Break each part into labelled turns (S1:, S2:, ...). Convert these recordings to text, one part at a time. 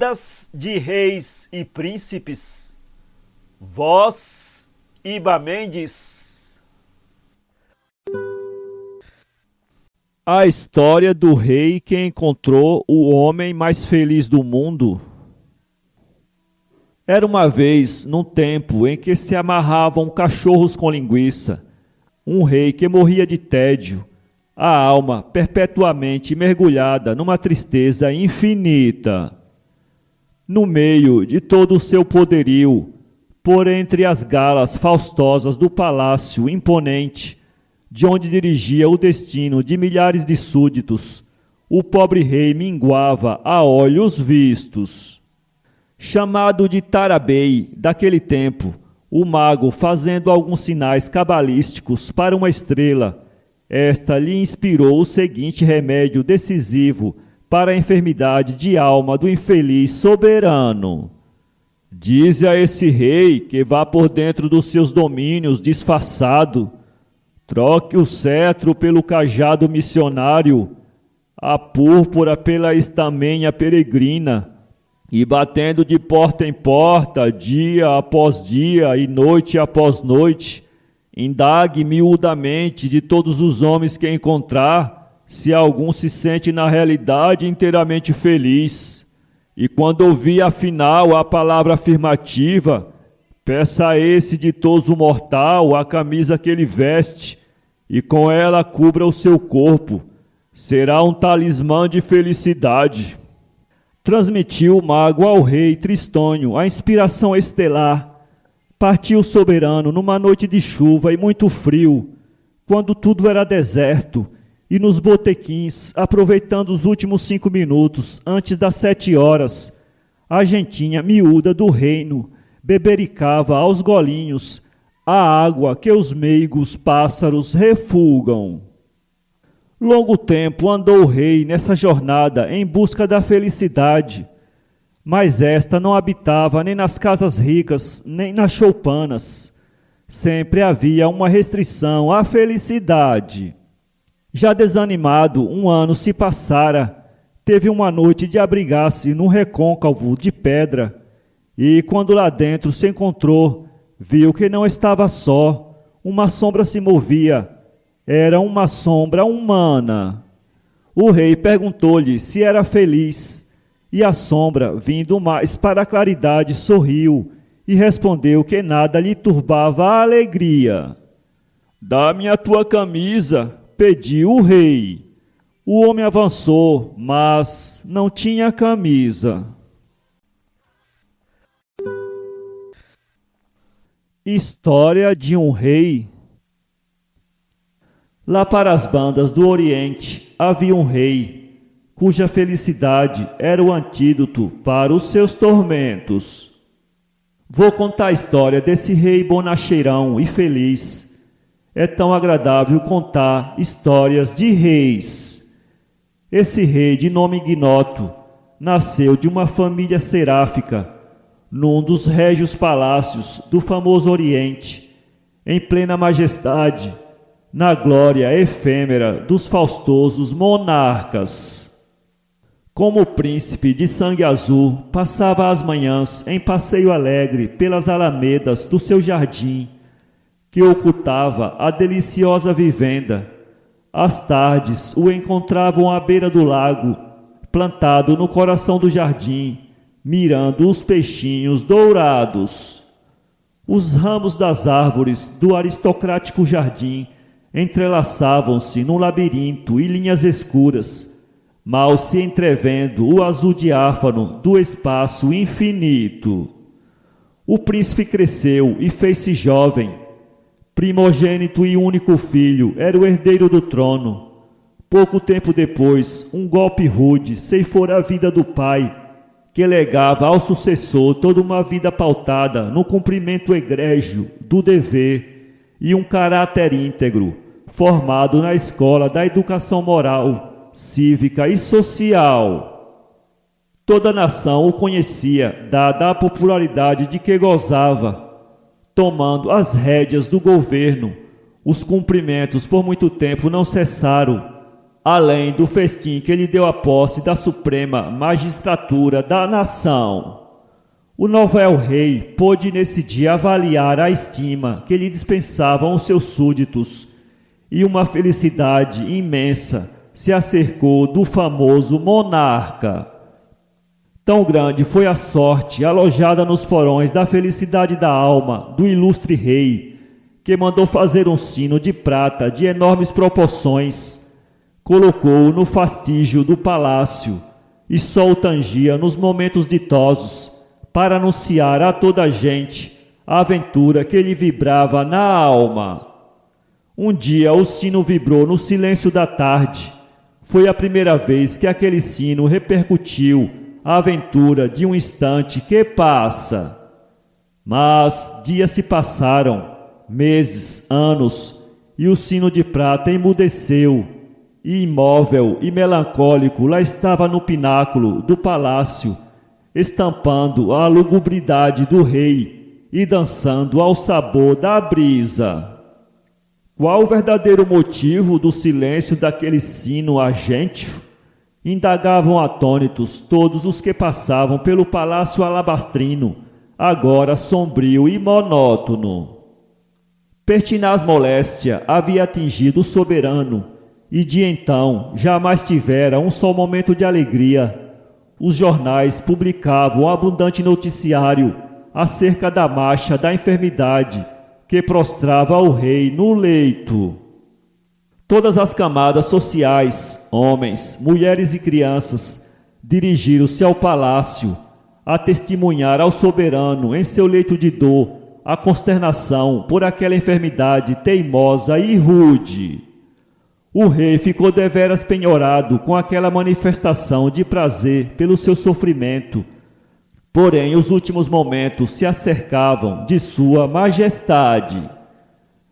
S1: Lendas de Reis e Príncipes. Voz Iba Mendes.
S2: A história do rei que encontrou o homem mais feliz do mundo. Era uma vez, num tempo em que se amarravam cachorros com linguiça, um rei que morria de tédio, a alma perpetuamente mergulhada numa tristeza infinita. No meio de todo o seu poderio, por entre as galas faustosas do palácio imponente, de onde dirigia o destino de milhares de súditos, o pobre rei minguava a olhos vistos. Chamado de Tarabei, daquele tempo, o mago, fazendo alguns sinais cabalísticos para uma estrela, esta lhe inspirou o seguinte remédio decisivo para a enfermidade de alma do infeliz soberano. Dize a esse rei que vá por dentro dos seus domínios disfarçado, troque o cetro pelo cajado missionário, a púrpura pela estamenha peregrina, e batendo de porta em porta, dia após dia e noite após noite, indague miudamente de todos os homens que encontrar, se algum se sente na realidade inteiramente feliz. E quando ouvir afinal a palavra afirmativa, peça a esse ditoso mortal a camisa que ele veste, e com ela cubra o seu corpo. Será um talismã de felicidade. Transmitiu o mago ao rei Tristônio a inspiração estelar. Partiu o soberano numa noite de chuva e muito frio, quando tudo era deserto, e nos botequins, aproveitando os últimos 5 minutos antes das 7 horas, a gentinha miúda do reino bebericava aos golinhos a água que os meigos pássaros refugam. Longo tempo andou o rei nessa jornada em busca da felicidade, mas esta não habitava nem nas casas ricas, nem nas choupanas. Sempre havia uma restrição à felicidade. Já desanimado, um ano se passara, teve uma noite de abrigar-se num recôncavo de pedra, e quando lá dentro se encontrou, viu que não estava só, uma sombra se movia. Era uma sombra humana. O rei perguntou-lhe se era feliz, e a sombra, vindo mais para a claridade, sorriu e respondeu que nada lhe turbava a alegria. Dá-me a tua camisa, pediu o rei. O homem avançou, mas não tinha camisa. História de um rei. Lá para as bandas do Oriente havia um rei, cuja felicidade era o antídoto para os seus tormentos. Vou contar a história desse rei bonacheirão e feliz. É tão agradável contar histórias de reis. Esse rei, de nome ignoto, nasceu de uma família seráfica, num dos régios palácios do famoso Oriente, em plena majestade, na glória efêmera dos faustosos monarcas. Como príncipe de sangue azul, passava as manhãs em passeio alegre pelas alamedas do seu jardim, que ocultava a deliciosa vivenda. Às tardes o encontravam à beira do lago, plantado no coração do jardim, mirando os peixinhos dourados. Os ramos das árvores do aristocrático jardim entrelaçavam-se num labirinto e linhas escuras, mal se entrevendo o azul diáfano do espaço infinito. O príncipe cresceu e fez-se jovem. Primogênito e único filho, era o herdeiro do trono. Pouco tempo depois, um golpe rude ceifou a vida do pai, que legava ao sucessor toda uma vida pautada no cumprimento egrégio do dever e um caráter íntegro, formado na escola da educação moral, cívica e social. Toda a nação o conhecia, dada a popularidade de que gozava. Tomando as rédeas do governo, os cumprimentos por muito tempo não cessaram, além do festim que lhe deu a posse da suprema magistratura da nação. O novo el-rei pôde nesse dia avaliar a estima que lhe dispensavam os seus súditos, e uma felicidade imensa se acercou do famoso monarca. Tão grande foi a sorte alojada nos porões da felicidade da alma do ilustre rei, que mandou fazer um sino de prata de enormes proporções, colocou-o no fastígio do palácio e só o tangia nos momentos ditosos, para anunciar a toda a gente a aventura que lhe vibrava na alma. Um dia o sino vibrou no silêncio da tarde. Foi a primeira vez que aquele sino repercutiu a aventura de um instante que passa. Mas dias se passaram, meses, anos, e o sino de prata emudeceu, e imóvel e melancólico lá estava no pináculo do palácio, estampando a lugubridade do rei e dançando ao sabor da brisa. Qual o verdadeiro motivo do silêncio daquele sino argênteo? Indagavam atônitos todos os que passavam pelo palácio alabastrino, agora sombrio e monótono. Pertinaz moléstia havia atingido o soberano, e de então jamais tivera um só momento de alegria. Os jornais publicavam abundante noticiário acerca da marcha da enfermidade que prostrava o rei no leito. Todas as camadas sociais, homens, mulheres e crianças, dirigiram-se ao palácio a testemunhar ao soberano em seu leito de dor a consternação por aquela enfermidade teimosa e rude. O rei ficou deveras penhorado com aquela manifestação de prazer pelo seu sofrimento. Porém, os últimos momentos se acercavam de sua majestade.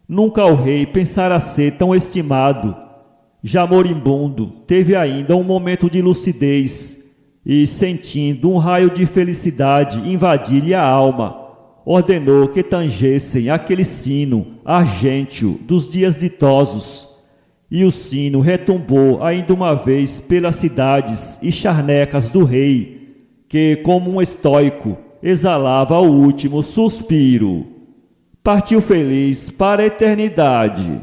S2: Nunca o rei pensara ser tão estimado. Já moribundo, teve ainda um momento de lucidez e, sentindo um raio de felicidade invadir-lhe a alma, ordenou que tangessem aquele sino argênteo dos dias ditosos. E o sino retumbou ainda uma vez pelas cidades e charnecas do rei, que, como um estoico, exalava o último suspiro. Partiu feliz para a eternidade.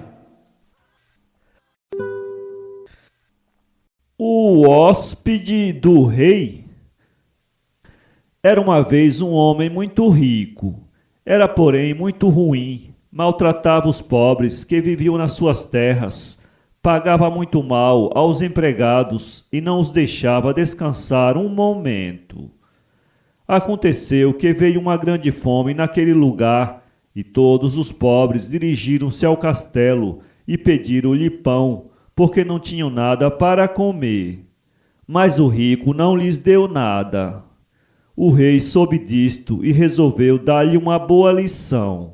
S2: O hóspede do rei. Era uma vez um homem muito rico. Era, porém, muito ruim. Maltratava os pobres que viviam nas suas terras. Pagava muito mal aos empregados e não os deixava descansar um momento. Aconteceu que veio uma grande fome naquele lugar e todos os pobres dirigiram-se ao castelo e pediram-lhe pão, porque não tinham nada para comer. Mas o rico não lhes deu nada. O rei soube disto e resolveu dar-lhe uma boa lição.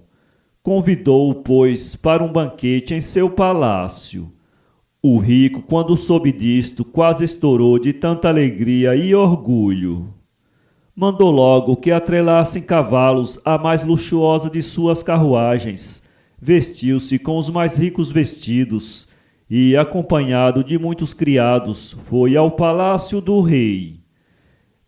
S2: Convidou-o, pois, para um banquete em seu palácio. O rico, quando soube disto, quase estourou de tanta alegria e orgulho. Mandou logo que atrelassem cavalos à mais luxuosa de suas carruagens, vestiu-se com os mais ricos vestidos e, acompanhado de muitos criados, foi ao palácio do rei.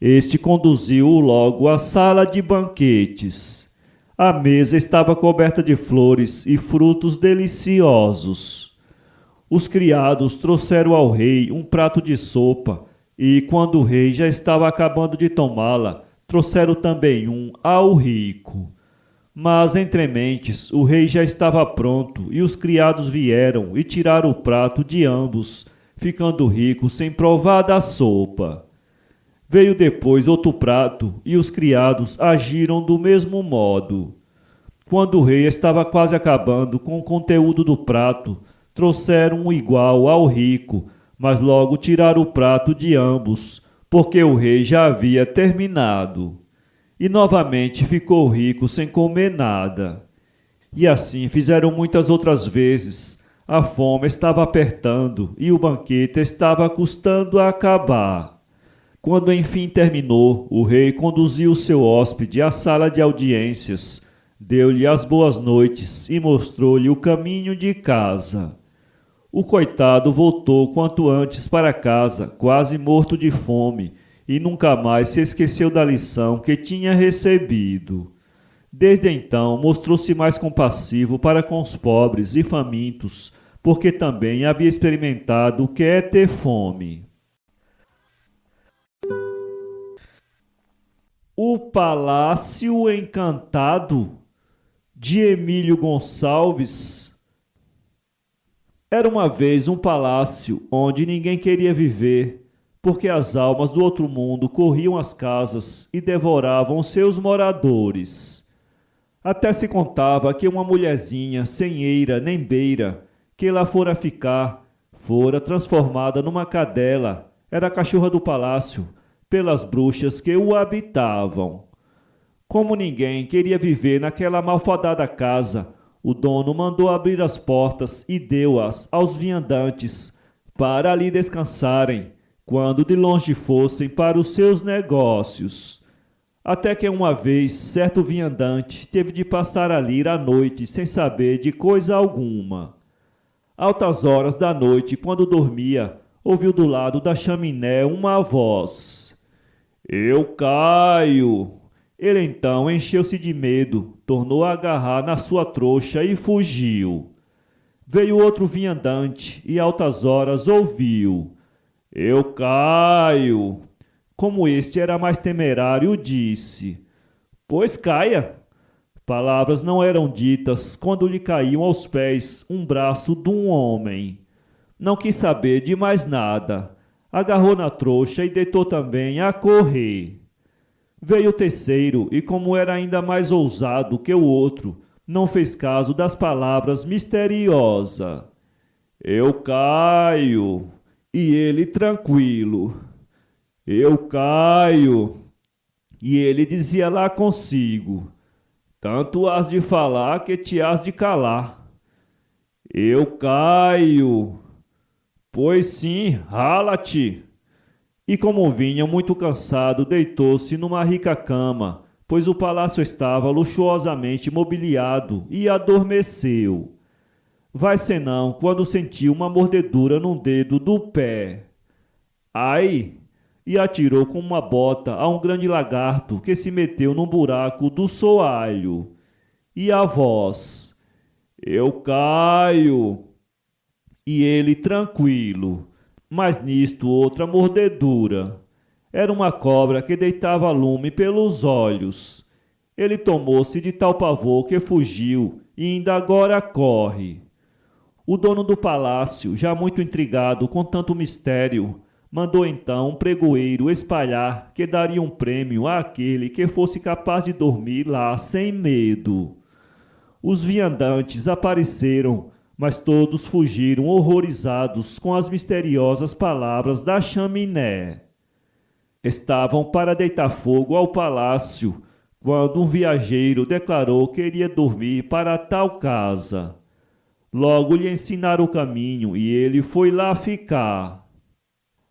S2: Este conduziu-o logo à sala de banquetes. A mesa estava coberta de flores e frutos deliciosos. Os criados trouxeram ao rei um prato de sopa, e quando o rei já estava acabando de tomá-la, trouxeram também um ao rico. Mas, entre mentes, o rei já estava pronto, e os criados vieram e tiraram o prato de ambos, ficando o rico sem provar da sopa. Veio depois outro prato, e os criados agiram do mesmo modo. Quando o rei estava quase acabando com o conteúdo do prato, trouxeram um igual ao rico, mas logo tiraram o prato de ambos, porque o rei já havia terminado. E novamente ficou rico sem comer nada. E assim fizeram muitas outras vezes. A fome estava apertando e o banquete estava custando a acabar. Quando enfim terminou, o rei conduziu o seu hóspede à sala de audiências, deu-lhe as boas noites e mostrou-lhe o caminho de casa. O coitado voltou quanto antes para casa, quase morto de fome, e nunca mais se esqueceu da lição que tinha recebido. Desde então, mostrou-se mais compassivo para com os pobres e famintos, porque também havia experimentado o que é ter fome. O Palácio Encantado, de Emílio Gonçalves. Era uma vez um palácio onde ninguém queria viver, porque as almas do outro mundo corriam às casas e devoravam seus moradores. Até se contava que uma mulherzinha, sem eira nem beira, que lá fora ficar, fora transformada numa cadela, era a cachorra do palácio, pelas bruxas que o habitavam. Como ninguém queria viver naquela malfadada casa, o dono mandou abrir as portas e deu-as aos viandantes, para ali descansarem, quando de longe fossem para os seus negócios. Até que uma vez certo viandante teve de passar ali a noite sem saber de coisa alguma. Altas horas da noite, quando dormia, ouviu do lado da chaminé uma voz: "Eu caio!" Ele então encheu-se de medo, tornou a agarrar na sua trouxa e fugiu. Veio outro viandante e altas horas ouviu: "Eu caio!" Como este era mais temerário, disse: "Pois caia." Palavras não eram ditas quando lhe caíam aos pés um braço de um homem. Não quis saber de mais nada. Agarrou na trouxa e deitou também a correr. Veio o terceiro e, como era ainda mais ousado que o outro, não fez caso das palavras misteriosas. "Eu caio." E ele tranquilo: "Eu caio." E ele dizia lá consigo: "Tanto has de falar que te has de calar." "Eu caio." "Pois sim, rala-te." E como vinha muito cansado, deitou-se numa rica cama, pois o palácio estava luxuosamente mobiliado, e adormeceu. Vai senão quando sentiu uma mordedura num dedo do pé. "Ai!" E atirou com uma bota a um grande lagarto que se meteu num buraco do soalho. E a voz: "Eu caio." E ele tranquilo. Mas nisto outra mordedura. Era uma cobra que deitava lume pelos olhos. Ele tomou-se de tal pavor que fugiu e ainda agora corre. O dono do palácio, já muito intrigado com tanto mistério, mandou então um pregoeiro espalhar que daria um prêmio àquele que fosse capaz de dormir lá sem medo. Os viandantes apareceram, mas todos fugiram horrorizados com as misteriosas palavras da chaminé. Estavam para deitar fogo ao palácio, quando um viajeiro declarou que iria dormir para tal casa. Logo lhe ensinaram o caminho e ele foi lá ficar.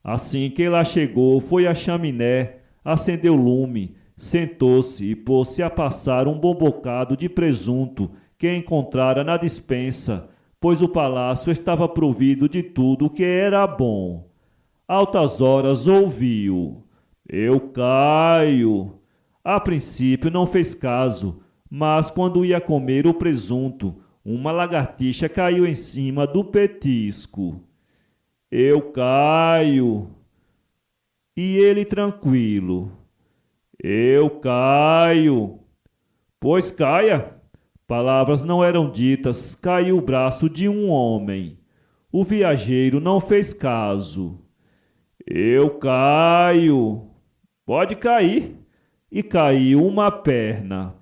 S2: Assim que lá chegou, foi à chaminé, acendeu o lume, sentou-se e pôs-se a passar um bom bocado de presunto que encontrara na despensa, pois o palácio estava provido de tudo que era bom. Altas horas ouviu: "Eu caio." A princípio não fez caso, mas quando ia comer o presunto, uma lagartixa caiu em cima do petisco. "Eu caio." E ele tranquilo: "Eu caio." "Pois caia." Palavras não eram ditas, caiu o braço de um homem. O viajeiro não fez caso. "Eu caio." "Pode cair." E caiu uma perna.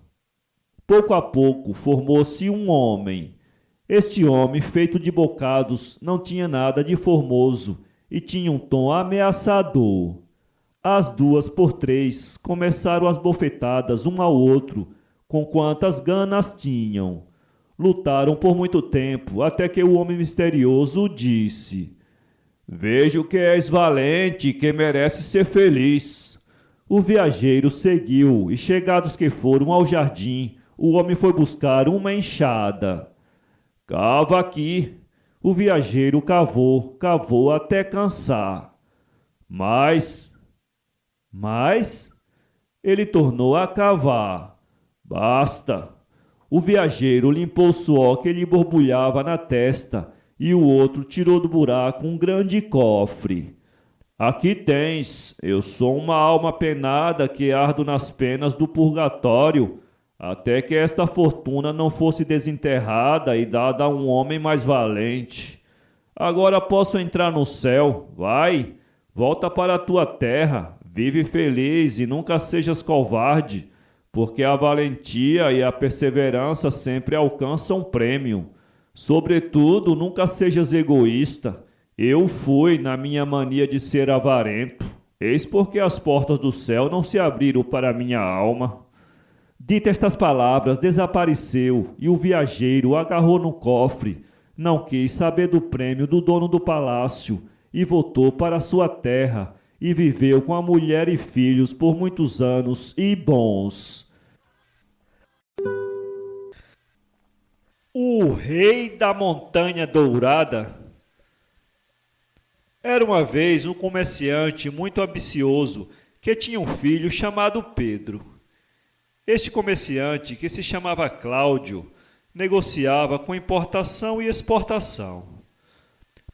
S2: Pouco a pouco formou-se um homem. Este homem, feito de bocados, não tinha nada de formoso e tinha um tom ameaçador. As duas por três começaram as bofetadas um ao outro, com quantas ganas tinham. Lutaram por muito tempo, até que o homem misterioso disse: "Vejo que és valente e que mereces ser feliz." O viajeiro seguiu, e chegados que foram ao jardim, o homem foi buscar uma enxada. "Cava aqui." O viajeiro cavou, cavou até cansar. Mas ele tornou a cavar. Basta! O viajeiro limpou o suor que lhe borbulhava na testa e o outro tirou do buraco um grande cofre. Aqui tens, eu sou uma alma penada que ardo nas penas do purgatório, até que esta fortuna não fosse desenterrada e dada a um homem mais valente. Agora posso entrar no céu, vai, volta para a tua terra, vive feliz e nunca sejas covarde, porque a valentia e a perseverança sempre alcançam prêmio. Sobretudo, nunca sejas egoísta. Eu fui na minha mania de ser avarento. Eis porque as portas do céu não se abriram para minha alma. Dita estas palavras, desapareceu e o viajeiro agarrou no cofre. Não quis saber do prêmio do dono do palácio e voltou para sua terra e viveu com a mulher e filhos por muitos anos e bons. O rei da Montanha Dourada. Era uma vez um comerciante muito ambicioso que tinha um filho chamado Pedro. Este comerciante, que se chamava Cláudio, negociava com importação e exportação.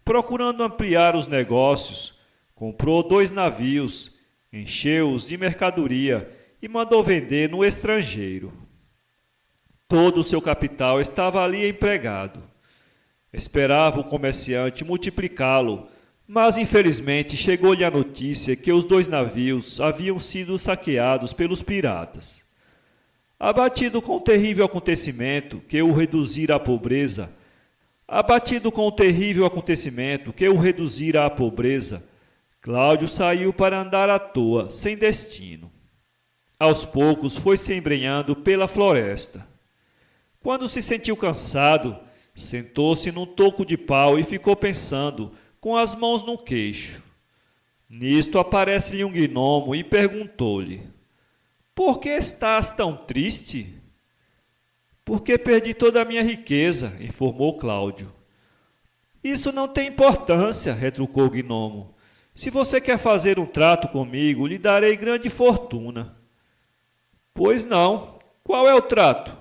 S2: Procurando ampliar os negócios, comprou 2 navios, encheu-os de mercadoria e mandou vender no estrangeiro. Todo o seu capital estava ali empregado. Esperava o comerciante multiplicá-lo, mas infelizmente chegou-lhe a notícia que os 2 navios haviam sido saqueados pelos piratas. Abatido com o terrível acontecimento que o reduzira à pobreza, Cláudio saiu para andar à toa, sem destino. Aos poucos foi se embrenhando pela floresta. Quando se sentiu cansado, sentou-se num toco de pau e ficou pensando, com as mãos no queixo. Nisto aparece-lhe um gnomo e perguntou-lhe: por que estás tão triste? Porque perdi toda a minha riqueza, informou Cláudio. Isso não tem importância, retrucou o gnomo. Se você quer fazer um trato comigo, lhe darei grande fortuna. Pois não. Qual é o trato?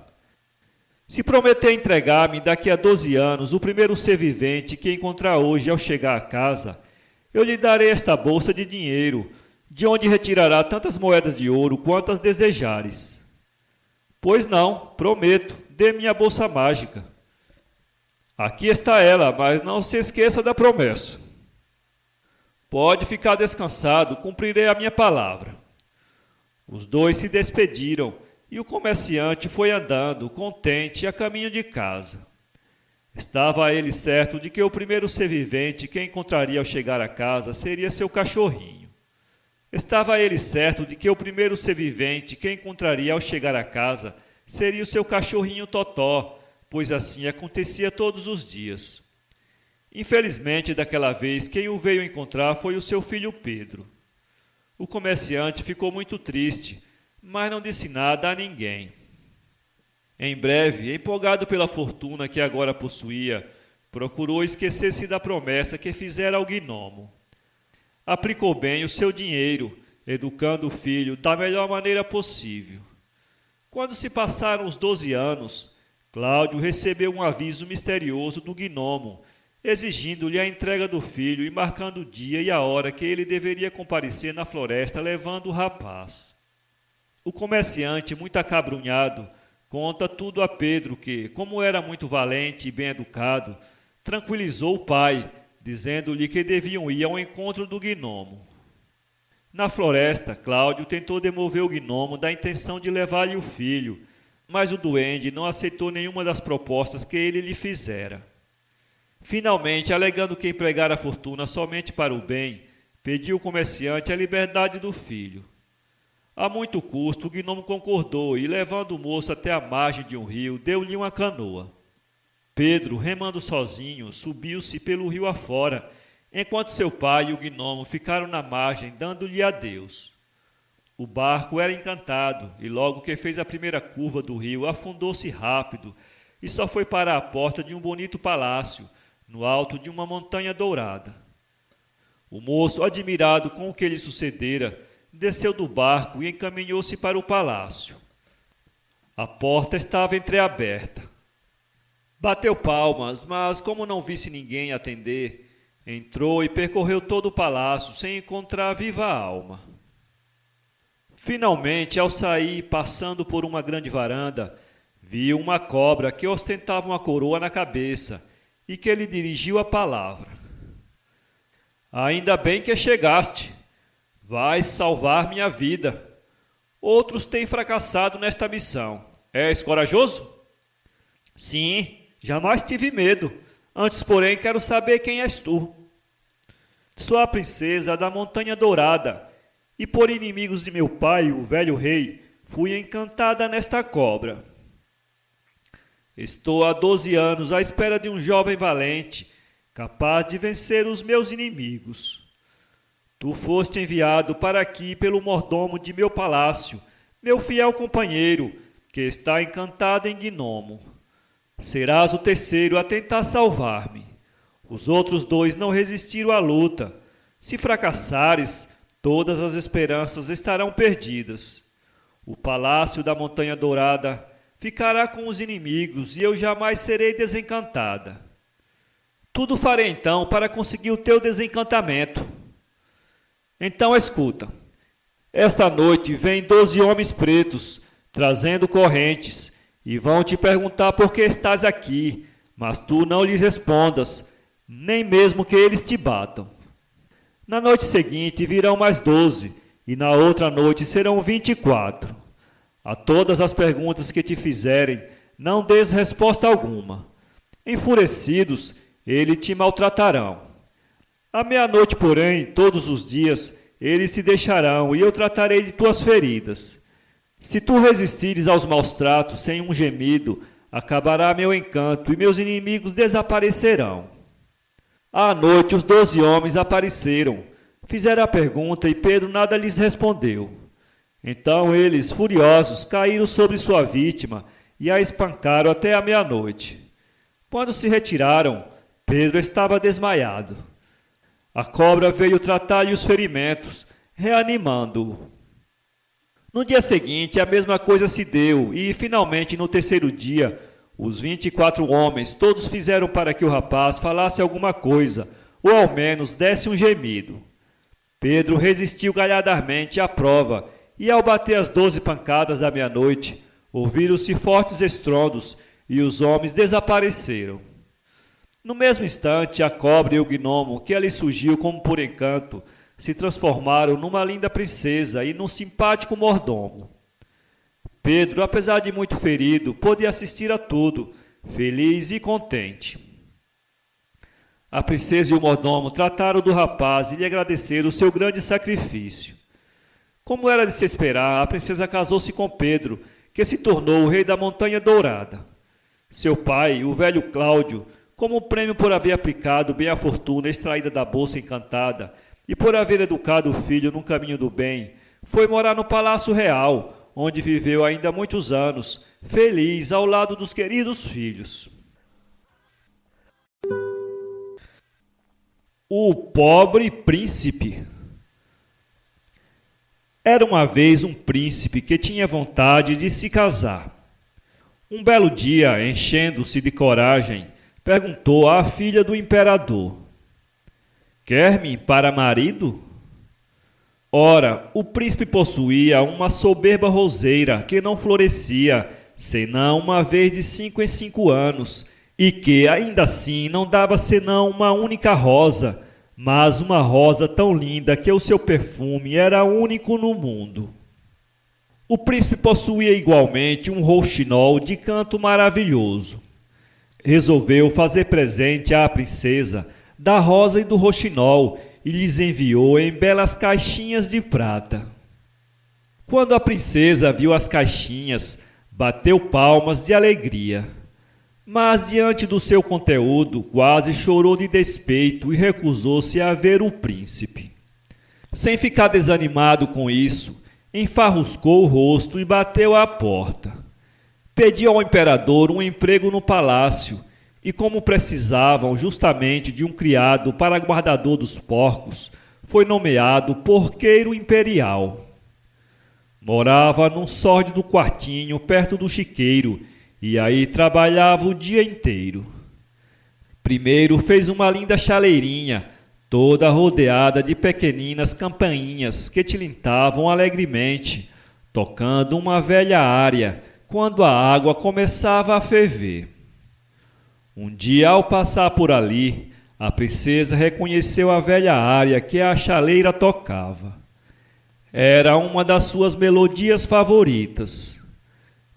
S2: Se prometer entregar-me daqui a 12 anos o primeiro ser vivente que encontrar hoje ao chegar a casa, eu lhe darei esta bolsa de dinheiro, de onde retirará tantas moedas de ouro quantas desejares. Pois não, prometo, dê-me a bolsa mágica. Aqui está ela, mas não se esqueça da promessa. Pode ficar descansado, cumprirei a minha palavra. Os 2 se despediram e o comerciante foi andando, contente, a caminho de casa. Estava ele certo de que o primeiro ser vivente que encontraria ao chegar a casa seria seu cachorrinho. Estava ele certo de que o primeiro ser vivente que encontraria ao chegar a casa seria o seu cachorrinho Totó, pois assim acontecia todos os dias. Infelizmente, daquela vez, quem o veio encontrar foi o seu filho Pedro. O comerciante ficou muito triste, mas não disse nada a ninguém. Em breve, empolgado pela fortuna que agora possuía, procurou esquecer-se da promessa que fizera ao gnomo. Aplicou bem o seu dinheiro, educando o filho da melhor maneira possível. Quando se passaram os 12 anos, Cláudio recebeu um aviso misterioso do gnomo, exigindo-lhe a entrega do filho e marcando o dia e a hora que ele deveria comparecer na floresta levando o rapaz. O comerciante, muito acabrunhado, conta tudo a Pedro que, como era muito valente e bem educado, tranquilizou o pai, dizendo-lhe que deviam ir ao encontro do gnomo. Na floresta, Cláudio tentou demover o gnomo da intenção de levar-lhe o filho, mas o duende não aceitou nenhuma das propostas que ele lhe fizera. Finalmente, alegando que empregara a fortuna somente para o bem, pediu ao comerciante a liberdade do filho. A muito custo, o gnomo concordou e, levando o moço até a margem de um rio, deu-lhe uma canoa. Pedro, remando sozinho, subiu-se pelo rio afora, enquanto seu pai e o gnomo ficaram na margem, dando-lhe adeus. O barco era encantado e, logo que fez a primeira curva do rio, afundou-se rápido e só foi parar à porta de um bonito palácio, no alto de uma montanha dourada. O moço, admirado com o que lhe sucedera, desceu do barco e encaminhou-se para o palácio. A porta estava entreaberta. Bateu palmas, mas como não visse ninguém atender, entrou e percorreu todo o palácio sem encontrar viva alma. Finalmente, ao sair, passando por uma grande varanda, viu uma cobra que ostentava uma coroa na cabeça e que lhe dirigiu a palavra. Ainda bem que chegaste. Vais salvar minha vida. Outros têm fracassado nesta missão. És corajoso? Sim, jamais tive medo. Antes, porém, quero saber quem és tu. Sou a princesa da Montanha Dourada, e por inimigos de meu pai, o velho rei, fui encantada nesta cobra. Estou há 12 anos à espera de um jovem valente, capaz de vencer os meus inimigos. Tu foste enviado para aqui pelo mordomo de meu palácio, meu fiel companheiro, que está encantado em Gnomo. Serás o terceiro a tentar salvar-me. Os outros 2 não resistiram à luta. Se fracassares, todas as esperanças estarão perdidas. O palácio da Montanha Dourada ficará com os inimigos e eu jamais serei desencantada. Tudo farei então para conseguir o teu desencantamento. Então escuta. Esta noite vêm 12 homens pretos, trazendo correntes, e vão te perguntar por que estás aqui, mas tu não lhes respondas, nem mesmo que eles te batam. Na noite seguinte virão mais 12, e na outra noite serão 24. A todas as perguntas que te fizerem, não dês resposta alguma. Enfurecidos, eles te maltratarão. À meia-noite, porém, todos os dias, eles se deixarão, e eu tratarei de tuas feridas. Se tu resistires aos maus tratos sem um gemido, acabará meu encanto, e meus inimigos desaparecerão. À noite, os 12 homens apareceram. Fizeram a pergunta e Pedro nada lhes respondeu. Então eles, furiosos, caíram sobre sua vítima e a espancaram até a meia-noite. Quando se retiraram, Pedro estava desmaiado. A cobra veio tratar-lhe os ferimentos, reanimando-o. No dia seguinte, a mesma coisa se deu e, finalmente, no terceiro dia, os 24 homens, todos fizeram para que o rapaz falasse alguma coisa, ou ao menos desse um gemido. Pedro resistiu galhardamente à prova, e ao bater as 12 pancadas da meia-noite, ouviram-se fortes estrondos, e os homens desapareceram. No mesmo instante, a cobra e o gnomo, que ali surgiu como por encanto, se transformaram numa linda princesa e num simpático mordomo. Pedro, apesar de muito ferido, pôde assistir a tudo, feliz e contente. A princesa e o mordomo trataram do rapaz e lhe agradeceram o seu grande sacrifício. Como era de se esperar, a princesa casou-se com Pedro, que se tornou o rei da Montanha Dourada. Seu pai, o velho Cláudio, como prêmio por haver aplicado bem a fortuna extraída da bolsa encantada e por haver educado o filho num caminho do bem, foi morar no Palácio Real, onde viveu ainda muitos anos, feliz ao lado dos queridos filhos. O pobre príncipe. Era uma vez um príncipe que tinha vontade de se casar. Um belo dia, enchendo-se de coragem, perguntou à filha do imperador: "Quer-me para marido?" Ora, o príncipe possuía uma soberba roseira que não florescia, senão uma vez de 5 em 5 anos, e que, ainda assim, não dava senão uma única rosa, mas uma rosa tão linda que o seu perfume era único no mundo. O príncipe possuía igualmente um rouxinol de canto maravilhoso. Resolveu fazer presente à princesa da rosa e do rouxinol, e lhes enviou em belas caixinhas de prata. Quando a princesa viu as caixinhas, bateu palmas de alegria. Mas, diante do seu conteúdo, quase chorou de despeito e recusou-se a ver o príncipe. Sem ficar desanimado com isso, enfarruscou o rosto e bateu à porta. Pediu ao imperador um emprego no palácio E como precisavam justamente de um criado para guardador dos porcos, foi nomeado porqueiro imperial. Morava num sórdido quartinho perto do chiqueiro, e aí trabalhava o dia inteiro. Primeiro fez uma linda chaleirinha, toda rodeada de pequeninas campainhas que tilintavam alegremente, tocando uma velha área quando a água começava a ferver. Um dia, ao passar por ali, a princesa reconheceu a velha área que a chaleira tocava. Era uma das suas melodias favoritas.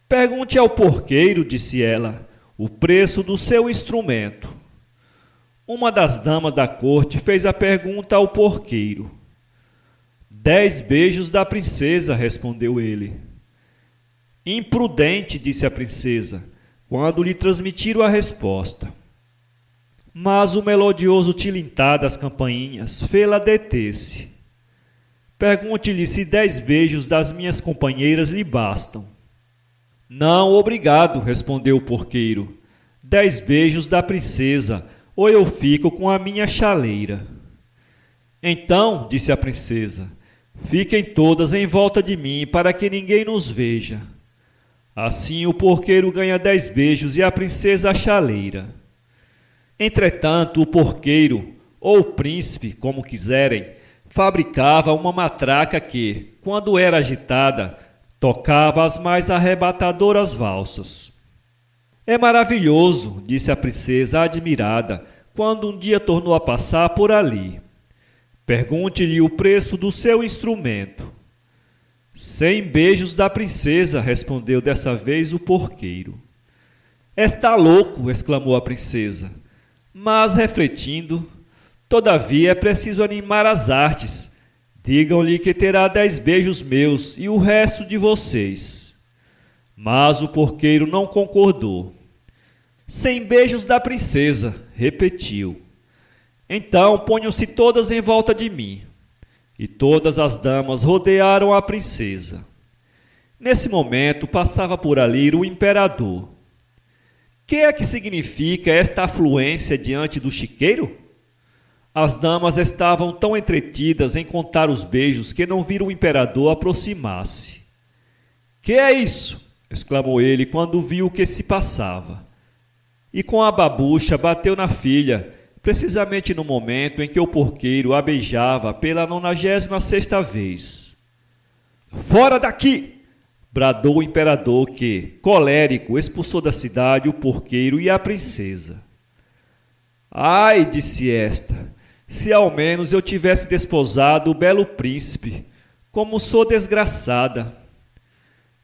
S2: Pergunte ao porqueiro, disse ela, o preço do seu instrumento. Uma das damas da corte fez a pergunta ao porqueiro. 10 beijos da princesa, respondeu ele. Imprudente, disse a princesa, quando lhe transmitiram a resposta. Mas o melodioso tilintar das campainhas fê-la deter-se. Pergunte-lhe se 10 beijos das minhas companheiras lhe bastam. Não, obrigado, respondeu o porqueiro. 10 beijos da princesa, ou eu fico com a minha chaleira. Então, disse a princesa, fiquem todas em volta de mim para que ninguém nos veja. Assim o porqueiro ganha 10 beijos e a princesa a chaleira. Entretanto, o porqueiro, ou o príncipe, como quiserem, fabricava uma matraca que, quando era agitada, tocava as mais arrebatadoras valsas. É maravilhoso, disse a princesa admirada, quando um dia tornou a passar por ali. Pergunte-lhe o preço do seu instrumento. 100 beijos da princesa, respondeu dessa vez o porqueiro. Está louco, exclamou a princesa. Mas, refletindo, todavia é preciso animar as artes. Digam-lhe que terá 10 beijos meus e o resto de vocês. Mas o porqueiro não concordou. 100 beijos da princesa, repetiu. Então ponham-se todas em volta de mim. E todas as damas rodearam a princesa. Nesse momento passava por ali o imperador. Que é que significa esta afluência diante do chiqueiro? As damas estavam tão entretidas em contar os beijos que não viram o imperador aproximar-se. Que é isso? Exclamou ele quando viu o que se passava. E com a babucha bateu na filha, precisamente no momento em que o porqueiro a beijava pela 96ª vez. Fora daqui! Bradou o imperador que, colérico, expulsou da cidade o porqueiro e a princesa. Ai, disse esta, se ao menos eu tivesse desposado o belo príncipe, como sou desgraçada.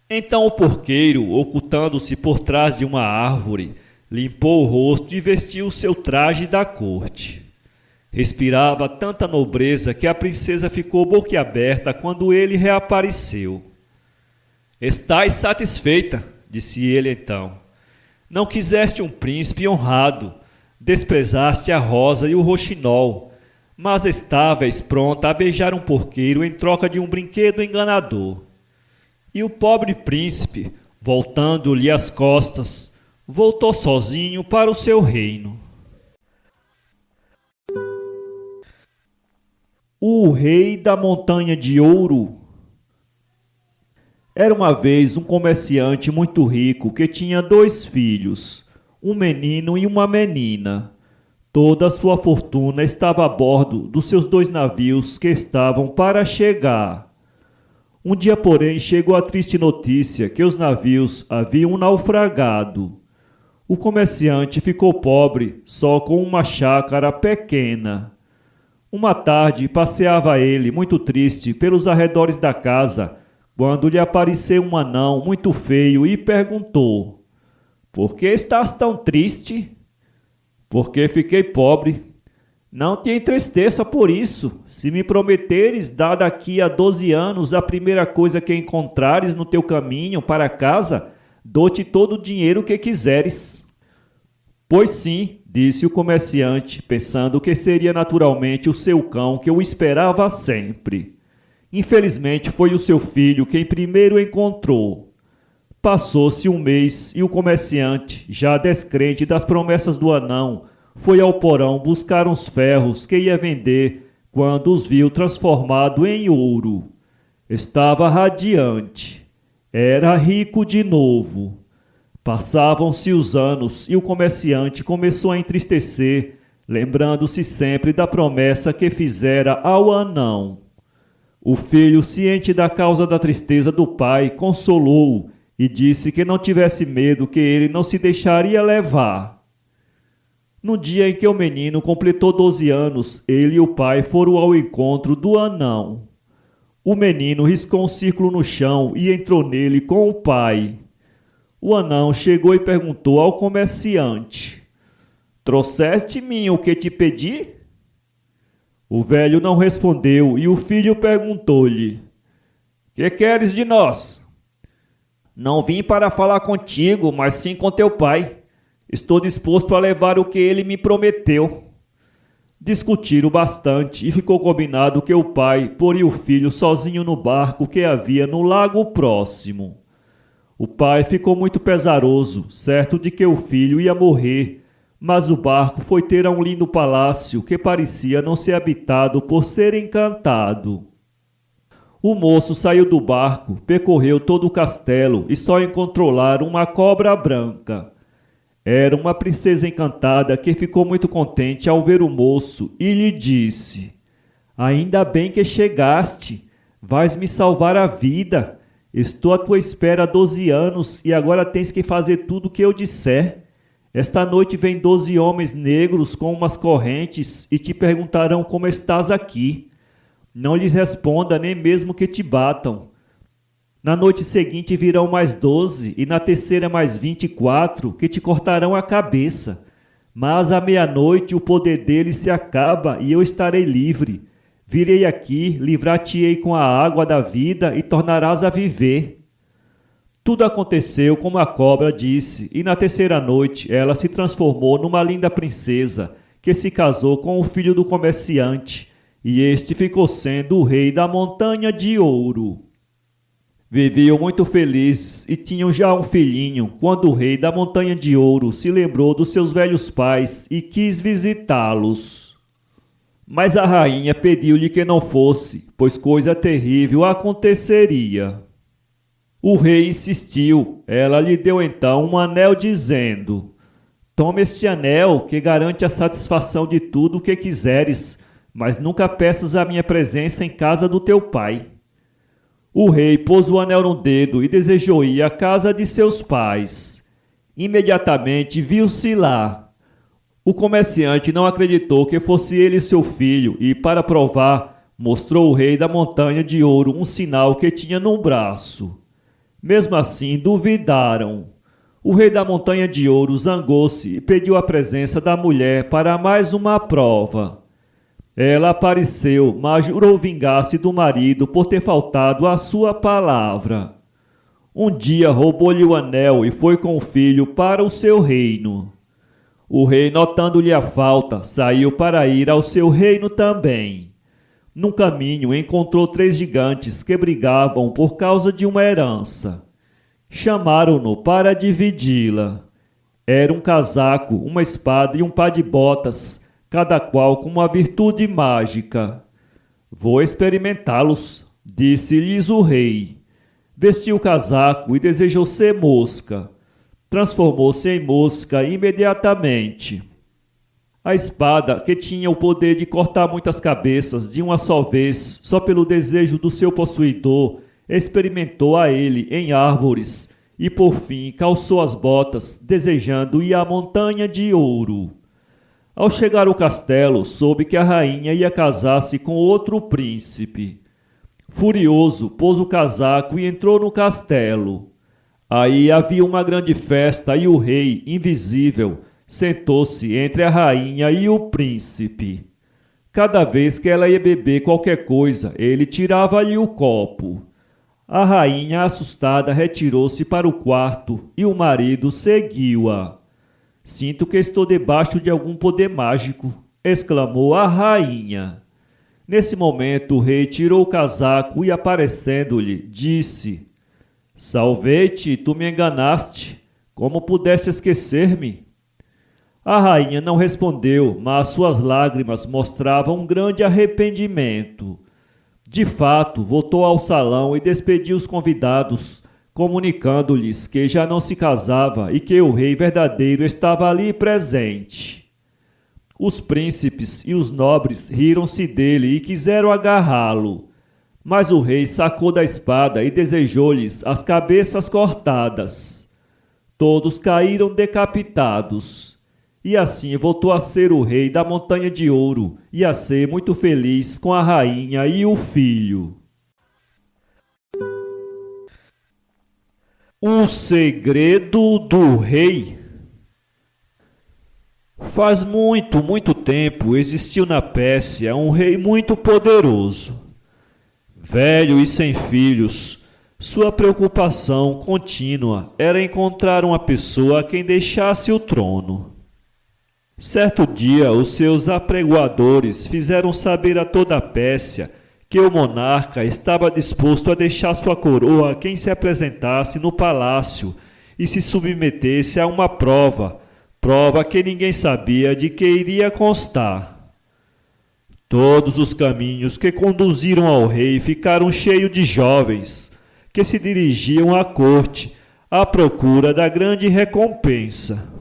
S2: Então o porqueiro, ocultando-se por trás de uma árvore, limpou o rosto e vestiu o seu traje da corte. Respirava tanta nobreza que a princesa ficou boquiaberta quando ele reapareceu. Estás satisfeita, disse ele então. Não quiseste um príncipe honrado, desprezaste a rosa e o roxinol, mas estáveis pronta a beijar um porqueiro em troca de um brinquedo enganador. E o pobre príncipe, voltando-lhe as costas, voltou sozinho para o seu reino. O rei da montanha de ouro. Era uma vez um comerciante muito rico que tinha 2 filhos, um menino e uma menina. Toda a sua fortuna estava a bordo dos seus 2 navios que estavam para chegar. Um dia, porém, chegou a triste notícia que os navios haviam naufragado. O comerciante ficou pobre só com uma chácara pequena. Uma tarde passeava ele, muito triste, pelos arredores da casa, quando lhe apareceu um anão muito feio e perguntou: Por que estás tão triste? Porque fiquei pobre. Não te entristeça por isso. Se me prometeres dar daqui a 12 anos a primeira coisa que encontrares no teu caminho para casa, dou-te todo o dinheiro que quiseres. Pois sim, disse o comerciante, pensando que seria naturalmente o seu cão que o esperava sempre. Infelizmente foi o seu filho quem primeiro encontrou. Passou-se um mês e o comerciante, já descrente das promessas do anão, foi ao porão buscar uns ferros que ia vender quando os viu transformado em ouro. Estava radiante. Era rico de novo. Passavam-se os anos e o comerciante começou a entristecer, lembrando-se sempre da promessa que fizera ao anão. O filho, ciente da causa da tristeza do pai, consolou-o e disse que não tivesse medo, que ele não se deixaria levar. No dia em que o menino completou 12 anos, ele e o pai foram ao encontro do anão. O menino riscou um círculo no chão e entrou nele com o pai. O anão chegou e perguntou ao comerciante: "Trouxeste-me o que te pedi?" O velho não respondeu e o filho perguntou-lhe: "Que queres de nós?" "Não vim para falar contigo, mas sim com teu pai. Estou disposto a levar o que ele me prometeu." Discutiram bastante e ficou combinado que o pai poria o filho sozinho no barco que havia no lago próximo. O pai ficou muito pesaroso, certo de que o filho ia morrer, mas o barco foi ter a um lindo palácio que parecia não ser habitado por ser encantado. O moço saiu do barco, percorreu todo o castelo e só encontrou lá uma cobra branca. Era uma princesa encantada que ficou muito contente ao ver o moço e lhe disse: "Ainda bem que chegaste, vais me salvar a vida. Estou à tua espera há 12 anos e agora tens que fazer tudo o que eu disser. Esta noite vêm 12 homens negros com umas correntes e te perguntarão como estás aqui. Não lhes responda nem mesmo que te batam. Na noite seguinte virão mais 12 e na terceira mais 24 que te cortarão a cabeça. Mas à meia-noite o poder deles se acaba e eu estarei livre. Virei aqui, livrar-te-ei com a água da vida e tornarás a viver." Tudo aconteceu como a cobra disse, e na terceira noite ela se transformou numa linda princesa, que se casou com o filho do comerciante, e este ficou sendo o rei da Montanha de Ouro. Viviam muito felizes e tinham já um filhinho, quando o rei da Montanha de Ouro se lembrou dos seus velhos pais e quis visitá-los. Mas a rainha pediu-lhe que não fosse, pois coisa terrível aconteceria. O rei insistiu. Ela lhe deu então um anel dizendo: "Toma este anel que garante a satisfação de tudo o que quiseres, mas nunca peças a minha presença em casa do teu pai." O rei pôs o anel no dedo e desejou ir à casa de seus pais. Imediatamente viu-se lá. O comerciante não acreditou que fosse ele seu filho e, para provar, mostrou ao rei da Montanha de Ouro um sinal que tinha no braço. Mesmo assim, duvidaram. O rei da Montanha de Ouro zangou-se e pediu a presença da mulher para mais uma prova. Ela apareceu, mas jurou vingar-se do marido por ter faltado à sua palavra. Um dia roubou-lhe o anel e foi com o filho para o seu reino. O rei, notando-lhe a falta, saiu para ir ao seu reino também. No caminho encontrou 3 gigantes que brigavam por causa de uma herança. Chamaram-no para dividi-la. Era um casaco, uma espada e um par de botas, cada qual com uma virtude mágica. "Vou experimentá-los", disse-lhes o rei. Vestiu o casaco e desejou ser mosca. Transformou-se em mosca imediatamente. A espada, que tinha o poder de cortar muitas cabeças de uma só vez, só pelo desejo do seu possuidor, experimentou a ele em árvores e, por fim, calçou as botas, desejando ir à Montanha de Ouro. Ao chegar ao castelo, soube que a rainha ia casar-se com outro príncipe. Furioso, pôs o casaco e entrou no castelo. Aí havia uma grande festa e o rei, invisível, sentou-se entre a rainha e o príncipe. Cada vez que ela ia beber qualquer coisa, ele tirava-lhe o copo. A rainha, assustada, retirou-se para o quarto e o marido seguiu-a. "Sinto que estou debaixo de algum poder mágico", exclamou a rainha. Nesse momento, o rei tirou o casaco e, aparecendo-lhe, disse: Salvei-te, tu me enganaste. Como pudeste esquecer-me? A rainha não respondeu, mas suas lágrimas mostravam um grande arrependimento. De fato, voltou ao salão e despediu os convidados, comunicando-lhes que já não se casava e que o rei verdadeiro estava ali presente. Os príncipes e os nobres riram-se dele e quiseram agarrá-lo, mas o rei sacou da espada e desejou-lhes as cabeças cortadas. Todos caíram decapitados. E assim voltou a ser o rei da Montanha de Ouro e a ser muito feliz com a rainha e o filho. O segredo do rei. Faz muito tempo existiu na Pérsia um rei muito poderoso. Velho e sem filhos, sua preocupação contínua era encontrar uma pessoa a quem deixasse o trono. Certo dia, os seus apregoadores fizeram saber a toda a Pérsia que o monarca estava disposto a deixar sua coroa a quem se apresentasse no palácio e se submetesse a uma prova que ninguém sabia de que iria constar. Todos os caminhos que conduziram ao rei ficaram cheios de jovens que se dirigiam à corte à procura da grande recompensa.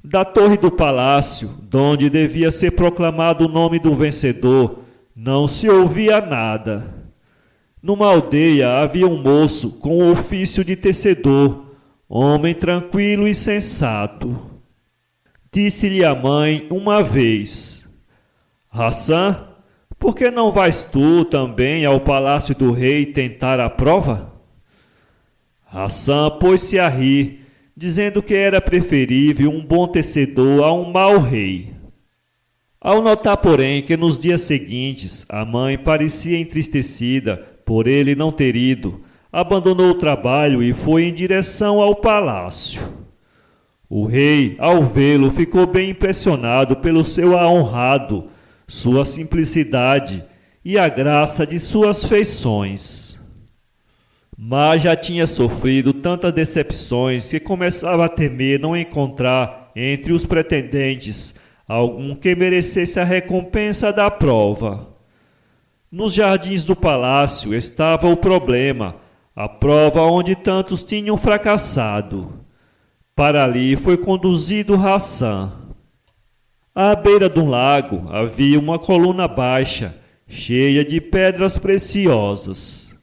S2: Da torre do palácio, donde devia ser proclamado o nome do vencedor, não se ouvia nada. Numa aldeia havia um moço com o ofício de tecedor, homem tranquilo e sensato. Disse-lhe a mãe uma vez: Hassan, por que não vais tu também ao palácio do rei tentar a prova? Hassan pôs-se a rir, dizendo que era preferível um bom tecedor a um mau rei. Ao notar, porém, que nos dias seguintes a mãe parecia entristecida por ele não ter ido, abandonou o trabalho e foi em direção ao palácio. O rei, ao vê-lo, ficou bem impressionado pelo seu honrado, sua simplicidade e a graça de suas feições. Mas já tinha sofrido tantas decepções que começava a temer não encontrar entre os pretendentes algum que merecesse a recompensa da prova. Nos jardins do palácio estava o problema, a prova onde tantos tinham fracassado. Para ali foi conduzido Hassan. À beira de um lago havia uma coluna baixa, cheia de pedras preciosas.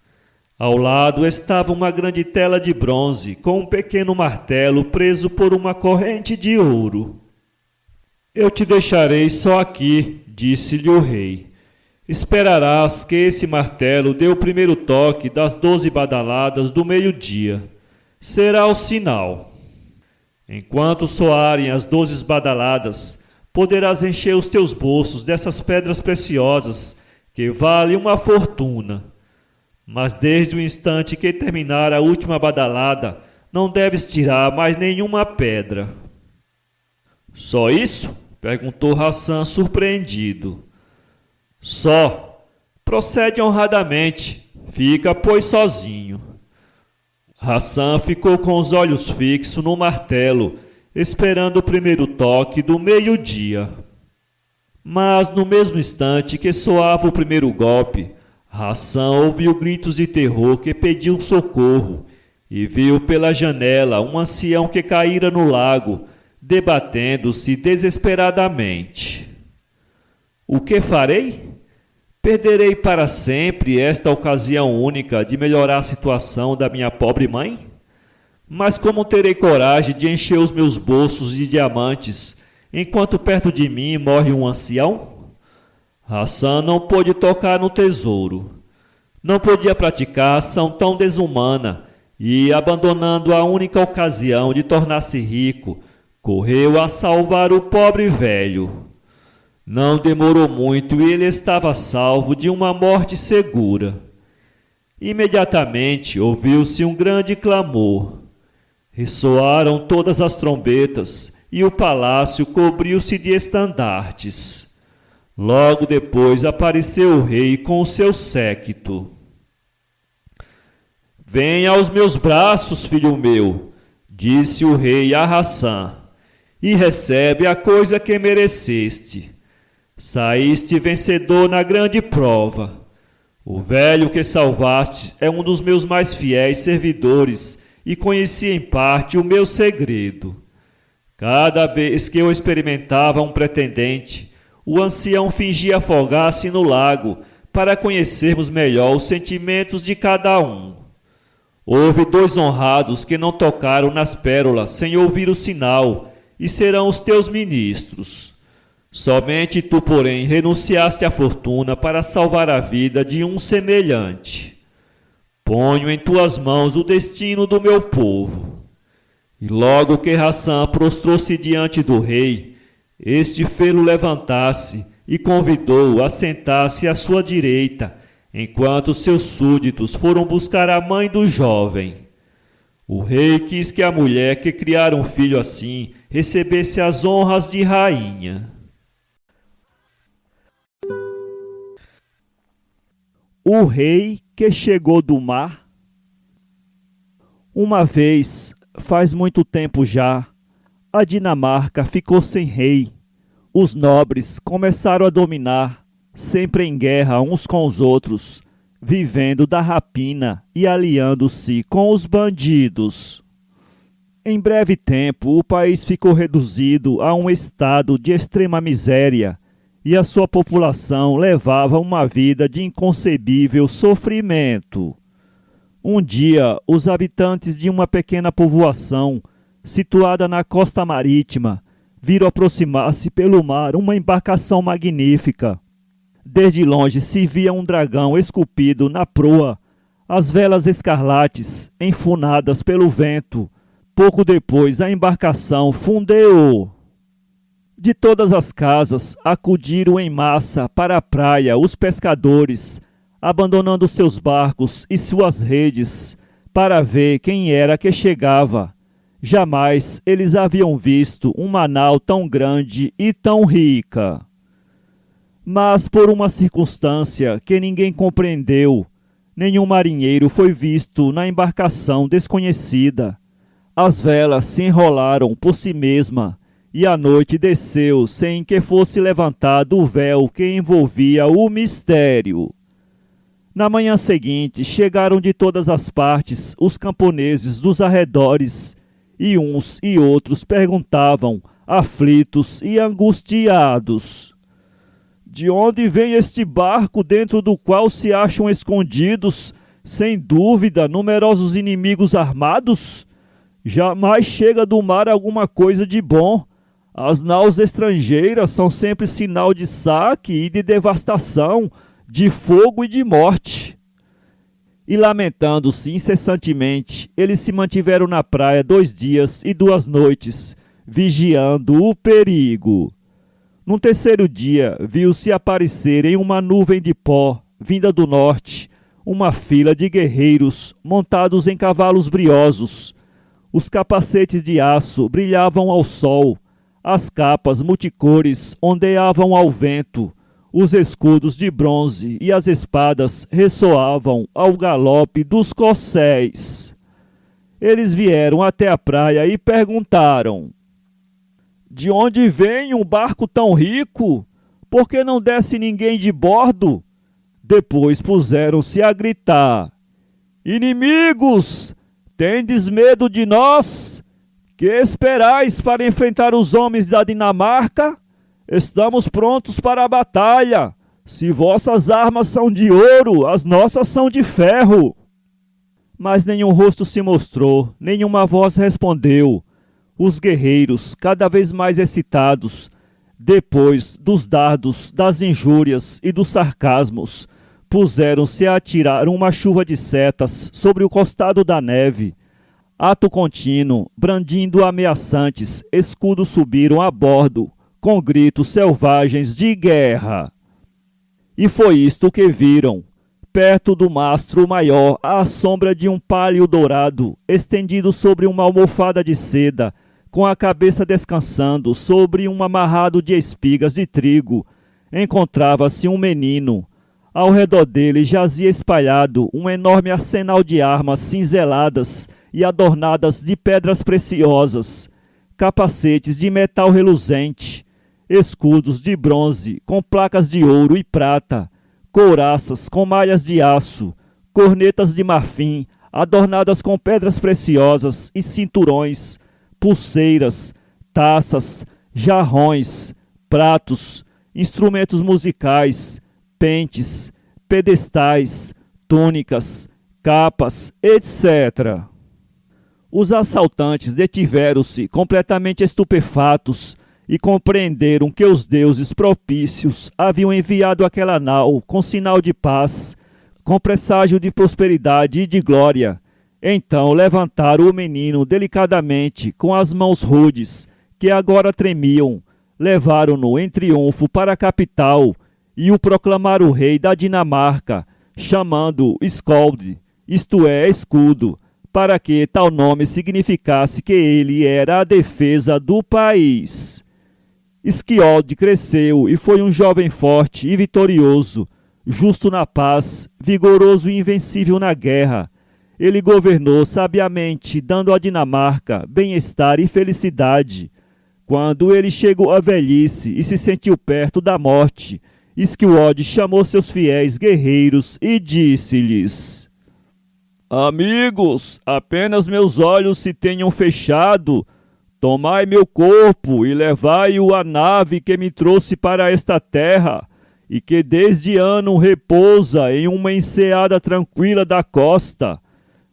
S2: Ao lado estava uma grande tela de bronze, com um pequeno martelo preso por uma corrente de ouro. Eu te deixarei só aqui, disse-lhe o rei. Esperarás que esse martelo dê o primeiro toque das 12 badaladas do meio-dia. Será o sinal. Enquanto soarem as 12 badaladas, poderás encher os teus bolsos dessas pedras preciosas, que valem uma fortuna. Mas desde o instante que terminar a última badalada, não deves tirar mais nenhuma pedra. Só isso? Perguntou Hassan surpreendido. Só. Procede honradamente. Fica, pois, sozinho. Hassan ficou com os olhos fixos no martelo, esperando o primeiro toque do meio-dia. Mas no mesmo instante que soava o primeiro golpe, Hassan ouviu gritos de terror que pediam socorro e viu pela janela um ancião que caíra no lago, debatendo-se desesperadamente. O que farei? Perderei para sempre esta ocasião única de melhorar a situação da minha pobre mãe? Mas como terei coragem de encher os meus bolsos de diamantes, enquanto perto de mim morre um ancião? Hassan não pôde tocar no tesouro. Não podia praticar ação tão desumana e, abandonando a única ocasião de tornar-se rico, correu a salvar o pobre velho. Não demorou muito e ele estava salvo de uma morte segura. Imediatamente ouviu-se um grande clamor. Ressoaram todas as trombetas e o palácio cobriu-se de estandartes. Logo depois apareceu o rei com o seu séquito. Venha aos meus braços, filho meu, disse o rei a Hassã, e recebe a coisa que mereceste. Saíste vencedor na grande prova. O velho que salvaste é um dos meus mais fiéis servidores e conhecia em parte o meu segredo. Cada vez que eu experimentava um pretendente, o ancião fingia afogar-se no lago para conhecermos melhor os sentimentos de cada um. Houve 2 honrados que não tocaram nas pérolas sem ouvir o sinal, e serão os teus ministros. Somente tu, porém, renunciaste à fortuna para salvar a vida de um semelhante. Ponho em tuas mãos o destino do meu povo. E logo que Hassã prostrou-se diante do rei, este fê-lo levantar-se e convidou-o a sentar-se à sua direita, enquanto seus súditos foram buscar a mãe do jovem. O rei quis que a mulher que criara um filho assim recebesse as honras de rainha.
S1: O rei que chegou do mar. Uma vez, faz muito tempo já, a Dinamarca ficou sem rei. Os nobres começaram a dominar, sempre em guerra uns com os outros, vivendo da rapina e aliando-se com os bandidos. Em breve tempo, o país ficou reduzido a um estado de extrema miséria e a sua população levava uma vida de inconcebível sofrimento. Um dia, os habitantes de uma pequena povoação, situada na costa marítima, viram aproximar-se pelo mar uma embarcação magnífica. Desde longe se via um dragão esculpido na proa, as velas escarlates enfunadas pelo vento. Pouco depois a embarcação fundeou. De todas as casas acudiram em massa para a praia os pescadores, abandonando seus barcos e suas redes, para ver quem era que chegava. Jamais eles haviam visto uma nau tão grande e tão rica. Mas por uma circunstância que ninguém compreendeu, nenhum marinheiro foi visto na embarcação desconhecida. As velas se enrolaram por si mesma, e a noite desceu sem que fosse levantado o véu que envolvia o mistério. Na manhã seguinte, chegaram de todas as partes os camponeses dos arredores, e uns e outros perguntavam, aflitos e angustiados: de onde vem este barco dentro do qual se acham escondidos, sem dúvida, numerosos inimigos armados? Jamais chega do mar alguma coisa de bom. As naus estrangeiras são sempre sinal de saque e de devastação, de fogo e de morte. E lamentando-se incessantemente, eles se mantiveram na praia 2 dias e 2 noites, vigiando o perigo. No 3º dia, viu-se aparecer em uma nuvem de pó, vinda do norte, uma fila de guerreiros montados em cavalos briosos. Os capacetes de aço brilhavam ao sol, as capas multicores ondeavam ao vento, os escudos de bronze e as espadas ressoavam ao galope dos corcéis. Eles vieram até a praia e perguntaram: de onde vem um barco tão rico? Por que não desce ninguém de bordo? Depois puseram-se a gritar: inimigos! Tendes medo de nós? Que esperais para enfrentar os homens da Dinamarca? Estamos prontos para a batalha. Se vossas armas são de ouro, as nossas são de ferro. Mas nenhum rosto se mostrou, nenhuma voz respondeu. Os guerreiros, cada vez mais excitados, depois dos dardos, das injúrias e dos sarcasmos, puseram-se a atirar uma chuva de setas sobre o costado da neve. Ato contínuo, brandindo ameaçantes, escudos subiram a bordo, com gritos selvagens de guerra. E foi isto que viram. Perto do mastro maior, à sombra de um pálio dourado, estendido sobre uma almofada de seda, com a cabeça descansando sobre um amarrado de espigas de trigo, encontrava-se um menino. Ao redor dele jazia espalhado um enorme arsenal de armas cinzeladas e adornadas de pedras preciosas, capacetes de metal reluzente, escudos de bronze com placas de ouro e prata, couraças com malhas de aço, cornetas de marfim adornadas com pedras preciosas e cinturões, pulseiras, taças, jarrões, pratos, instrumentos musicais, pentes, pedestais, túnicas, capas, etc. Os assaltantes detiveram-se completamente estupefatos e compreenderam que os deuses propícios haviam enviado aquela nau com sinal de paz, com presságio de prosperidade e de glória. Então levantaram o menino delicadamente com as mãos rudes, que agora tremiam, levaram-no em triunfo para a capital e o proclamaram rei da Dinamarca, chamando-o Skjold, isto é, escudo, para que tal nome significasse que ele era a defesa do país. Skjold cresceu e foi um jovem forte e vitorioso, justo na paz, vigoroso e invencível na guerra. Ele governou sabiamente, dando à Dinamarca bem-estar e felicidade. Quando ele chegou à velhice e se sentiu perto da morte, Skjold chamou seus fiéis guerreiros e disse-lhes: Amigos, apenas meus olhos se tenham fechado, tomai meu corpo e levai-o à nave que me trouxe para esta terra, e que desde ano repousa em uma enseada tranquila da costa.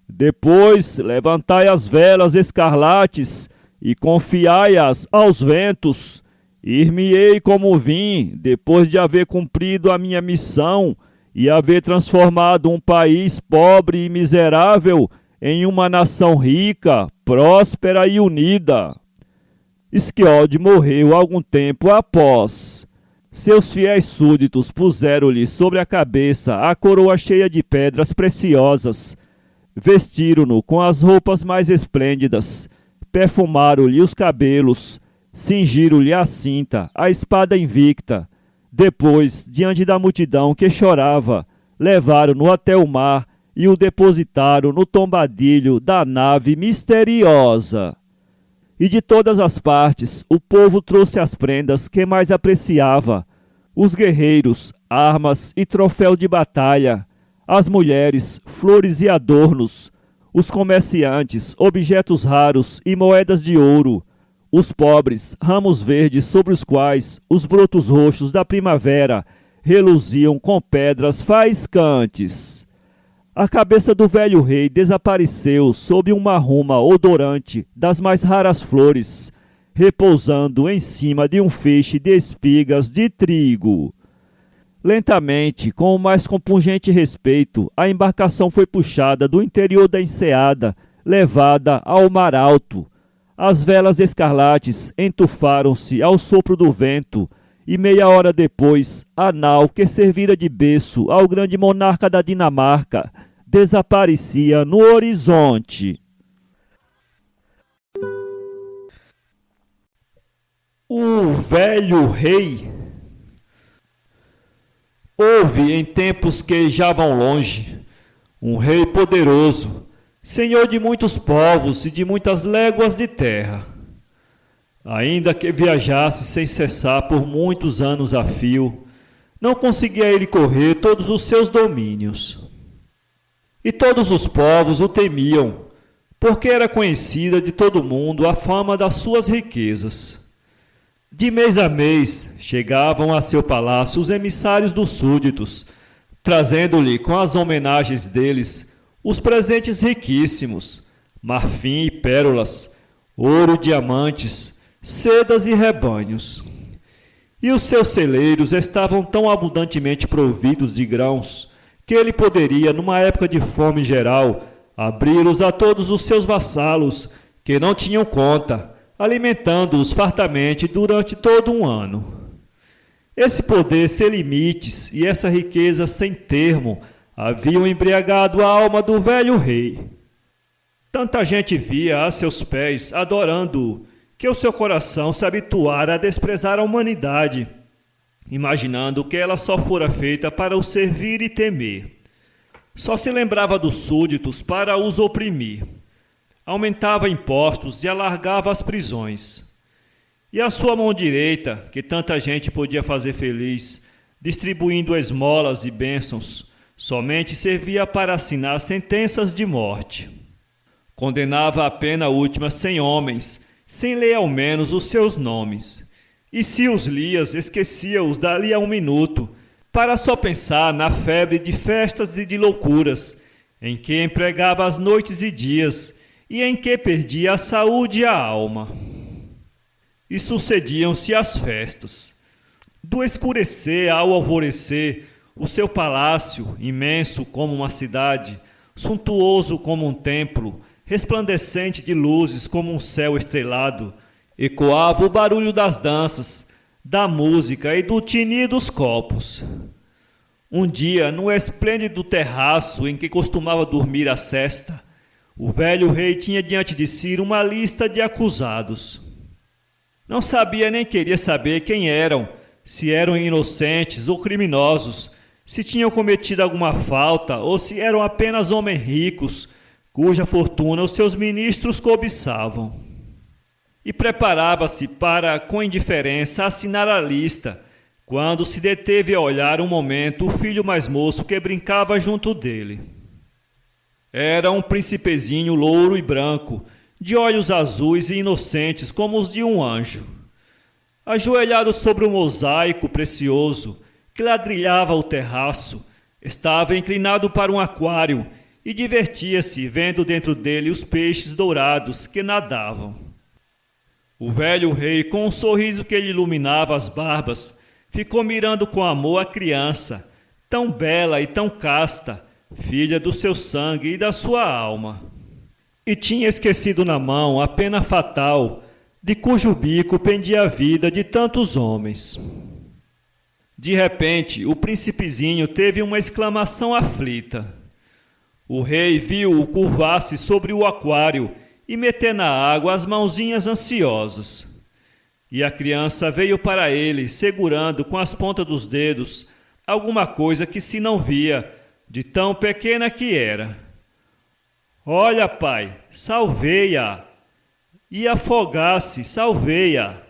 S1: Depois levantai as velas escarlates e confiai-as aos ventos. Ir-me-ei como vim, depois de haver cumprido a minha missão e haver transformado um país pobre e miserável em uma nação rica, próspera e unida. Skjold morreu algum tempo após. Seus fiéis súditos puseram-lhe sobre a cabeça a coroa cheia de pedras preciosas, vestiram-no com as roupas mais esplêndidas, perfumaram-lhe os cabelos, cingiram-lhe a cinta, a espada invicta. Depois, diante da multidão que chorava, levaram-no até o mar e o depositaram no tombadilho da nave misteriosa. E de todas as partes o povo trouxe as prendas que mais apreciava: os guerreiros, armas e troféu de batalha; as mulheres, flores e adornos; os comerciantes, objetos raros e moedas de ouro; os pobres, ramos verdes sobre os quais os brotos roxos da primavera reluziam com pedras faiscantes. A cabeça do velho rei desapareceu sob uma ruma odorante das mais raras flores, repousando em cima de um feixe de espigas de trigo. Lentamente, com o mais compungente respeito, a embarcação foi puxada do interior da enseada, levada ao mar alto. As velas escarlates entufaram-se ao sopro do vento, e meia hora depois, a nau que servira de berço ao grande monarca da Dinamarca desaparecia no horizonte. O velho rei. Houve em tempos que já vão longe um rei poderoso, senhor de muitos povos e de muitas léguas de terra. Ainda que viajasse sem cessar por muitos anos a fio, não conseguia ele correr todos os seus domínios. E todos os povos o temiam, porque era conhecida de todo mundo a fama das suas riquezas. De mês a mês chegavam a seu palácio os emissários dos súditos, trazendo-lhe com as homenagens deles os presentes riquíssimos, marfim e pérolas, ouro e diamantes, sedas e rebanhos. E os seus celeiros estavam tão abundantemente providos de grãos que ele poderia, numa época de fome geral, abri-los a todos os seus vassalos, que não tinham conta, alimentando-os fartamente durante todo um ano. Esse poder sem limites e essa riqueza sem termo haviam embriagado a alma do velho rei. Tanta gente via a seus pés, adorando-o, que o seu coração se habituara a desprezar a humanidade. imaginando que ela só fora feita para o servir e temer. Só se lembrava dos súditos para os oprimir. Aumentava impostos e alargava as prisões. E a sua mão direita, que tanta gente podia fazer feliz, distribuindo esmolas e bênçãos, somente servia para assinar sentenças de morte. Condenava a pena última 100 homens, sem ler ao menos os seus nomes. E se os lias, esquecia-os dali a um minuto, para só pensar na febre de festas e de loucuras, em que empregava as noites e dias, e em que perdia a saúde e a alma. E sucediam-se as festas. Do escurecer ao alvorecer, o seu palácio, imenso como uma cidade, suntuoso como um templo, resplandecente de luzes como um céu estrelado, ecoava o barulho das danças, da música e do tinir dos copos. Um dia, no esplêndido terraço em que costumava dormir a sesta, o velho rei tinha diante de si uma lista de acusados. Não sabia nem queria saber quem eram, se eram inocentes ou criminosos, se tinham cometido alguma falta ou se eram apenas homens ricos, cuja fortuna os seus ministros cobiçavam. E preparava-se para, com indiferença, assinar a lista, quando se deteve a olhar um momento o filho mais moço que brincava junto dele. Era um príncipezinho louro e branco, de olhos azuis e inocentes como os de um anjo. Ajoelhado sobre um mosaico precioso que ladrilhava o terraço, estava inclinado para um aquário e divertia-se vendo dentro dele os peixes dourados que nadavam. O velho rei, com um sorriso que lhe iluminava as barbas, ficou mirando com amor a criança, tão bela e tão casta, filha do seu sangue e da sua alma. E tinha esquecido na mão a pena fatal, de cujo bico pendia a vida de tantos homens. De repente, o príncipezinho teve uma exclamação aflita. O rei viu-o curvar-se sobre o aquário e meter na água as mãozinhas ansiosas. E a criança veio para ele, segurando com as pontas dos dedos alguma coisa que se não via, de tão pequena que era. Olha, pai, salvei-a. E afogasse, salvei-a.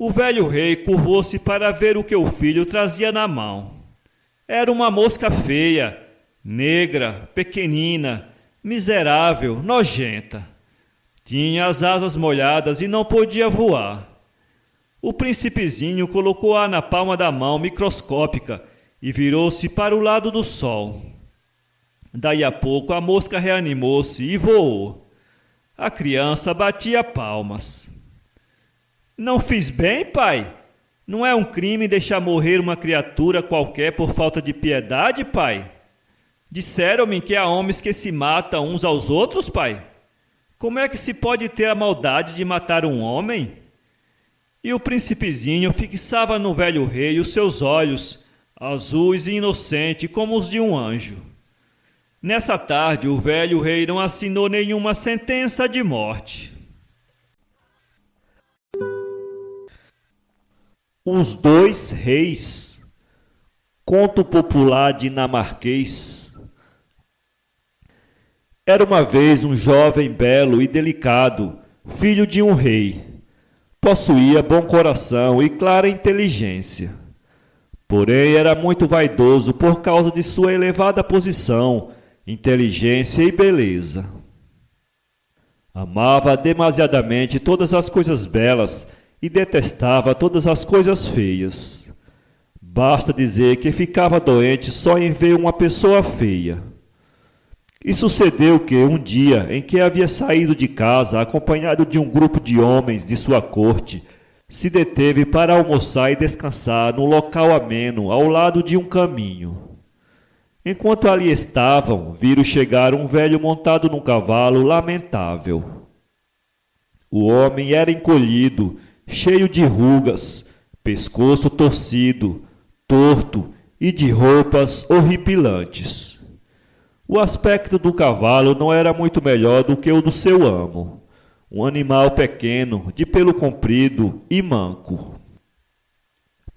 S1: O velho rei curvou-se para ver o que o filho trazia na mão. Era uma mosca feia, negra, pequenina, miserável, nojenta. Tinha as asas molhadas e não podia voar. O príncipezinho colocou-a na palma da mão microscópica e virou-se para o lado do sol. Daí a pouco a mosca reanimou-se e voou. A criança batia palmas. Não fiz bem, pai? Não é um crime deixar morrer uma criatura qualquer por falta de piedade, pai? Disseram-me que há homens que se matam uns aos outros, pai? Como é que se pode ter a maldade de matar um homem? E o príncipezinho fixava no velho rei os seus olhos, azuis e inocentes como os de um anjo. Nessa tarde, o velho rei não assinou nenhuma sentença de morte.
S2: Os Dois Reis, conto popular dinamarquês. Era uma vez um jovem belo e delicado, filho de um rei. Possuía bom coração e clara inteligência. Porém, era muito vaidoso por causa de sua elevada posição, inteligência e beleza. Amava demasiadamente todas as coisas belas e detestava todas as coisas feias. Basta dizer que ficava doente só em ver uma pessoa feia. E sucedeu que, um dia em que havia saído de casa acompanhado de um grupo de homens de sua corte, se deteve para almoçar e descansar num local ameno ao lado de um caminho. Enquanto ali estavam, viram chegar um velho montado num cavalo lamentável. O homem era encolhido, cheio de rugas, pescoço torcido, torto e de roupas horripilantes. O aspecto do cavalo não era muito melhor do que o do seu amo, um animal pequeno, de pelo comprido e manco.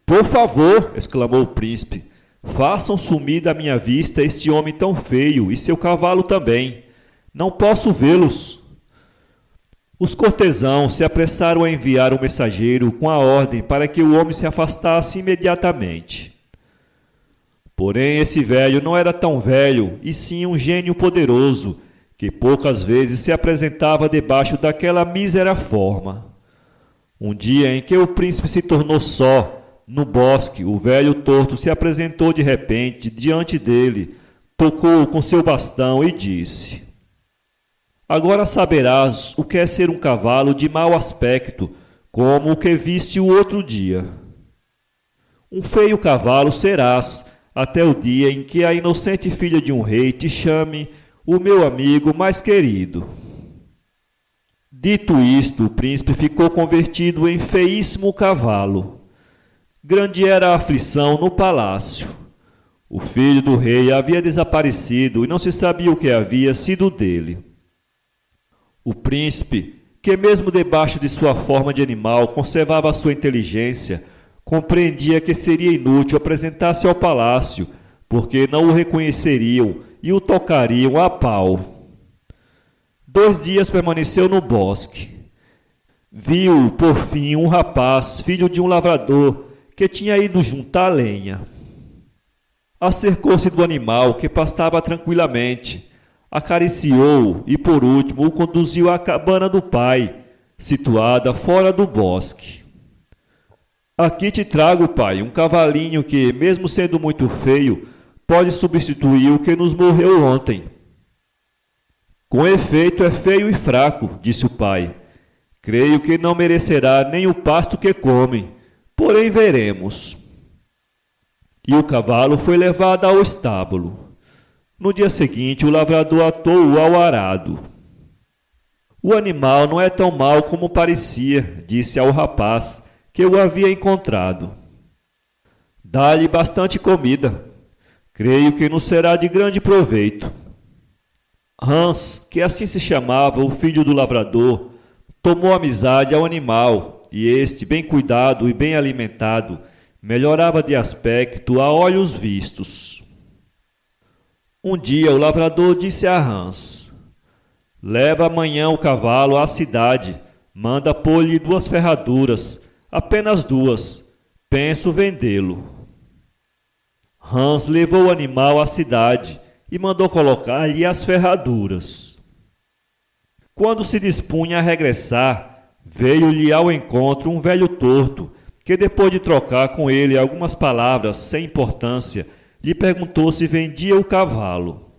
S2: Por favor, exclamou o príncipe, façam sumir da minha vista este homem tão feio e seu cavalo também. Não posso vê-los. Os cortesãos se apressaram a enviar um mensageiro com a ordem para que o homem se afastasse imediatamente. Porém, esse velho não era tão velho, e sim um gênio poderoso, que poucas vezes se apresentava debaixo daquela mísera forma. Um dia em que o príncipe se tornou só, no bosque, o velho torto se apresentou de repente diante dele, tocou com seu bastão e disse: Agora saberás o que é ser um cavalo de mau aspecto, como o que viste o outro dia. Um feio cavalo serás, até o dia em que a inocente filha de um rei te chame o meu amigo mais querido. Dito isto, o príncipe ficou convertido em feíssimo cavalo. Grande era a aflição no palácio. O filho do rei havia desaparecido e não se sabia o que havia sido dele. O príncipe, que mesmo debaixo de sua forma de animal conservava a sua inteligência, compreendia que seria inútil apresentar-se ao palácio, porque não o reconheceriam e o tocariam a pau. 2 dias permaneceu no bosque. Viu, por fim, um rapaz, filho de um lavrador, que tinha ido juntar lenha. Acercou-se do animal, que pastava tranquilamente, acariciou-o e, por último, o conduziu à cabana do pai, situada fora do bosque. Aqui te trago, pai, um cavalinho que, mesmo sendo muito feio, pode substituir o que nos morreu ontem. Com efeito, é feio e fraco, disse o pai. Creio que não merecerá nem o pasto que come, porém veremos. E o cavalo foi levado ao estábulo. No dia seguinte, o lavrador atou-o ao arado. O animal não é tão mau como parecia, disse ao rapaz, que o havia encontrado. Dá-lhe bastante comida. Creio que nos será de grande proveito. Hans, que assim se chamava o filho do lavrador, tomou amizade ao animal, e este, bem cuidado e bem alimentado, melhorava de aspecto a olhos vistos. Um dia o lavrador disse a Hans: Leva amanhã o cavalo à cidade, manda pôr-lhe 2 ferraduras, apenas 2, penso vendê-lo. Hans levou o animal à cidade e mandou colocar-lhe as ferraduras. Quando se dispunha a regressar, veio-lhe ao encontro um velho torto, que depois de trocar com ele algumas palavras sem importância, lhe perguntou se vendia o cavalo.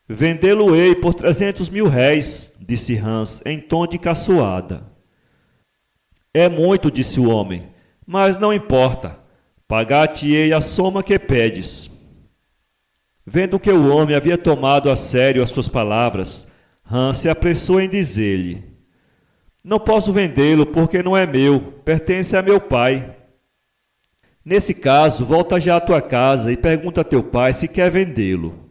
S2: Vendê-lo-ei por 300.000 réis, disse Hans, em tom de caçoada. É muito, disse o homem, mas não importa, pagar-te-ei a soma que pedes. Vendo que o homem havia tomado a sério as suas palavras, Hans se apressou em dizer-lhe: Não posso vendê-lo porque não é meu, pertence a meu pai. Nesse caso, volta já à tua casa e pergunta a teu pai se quer vendê-lo.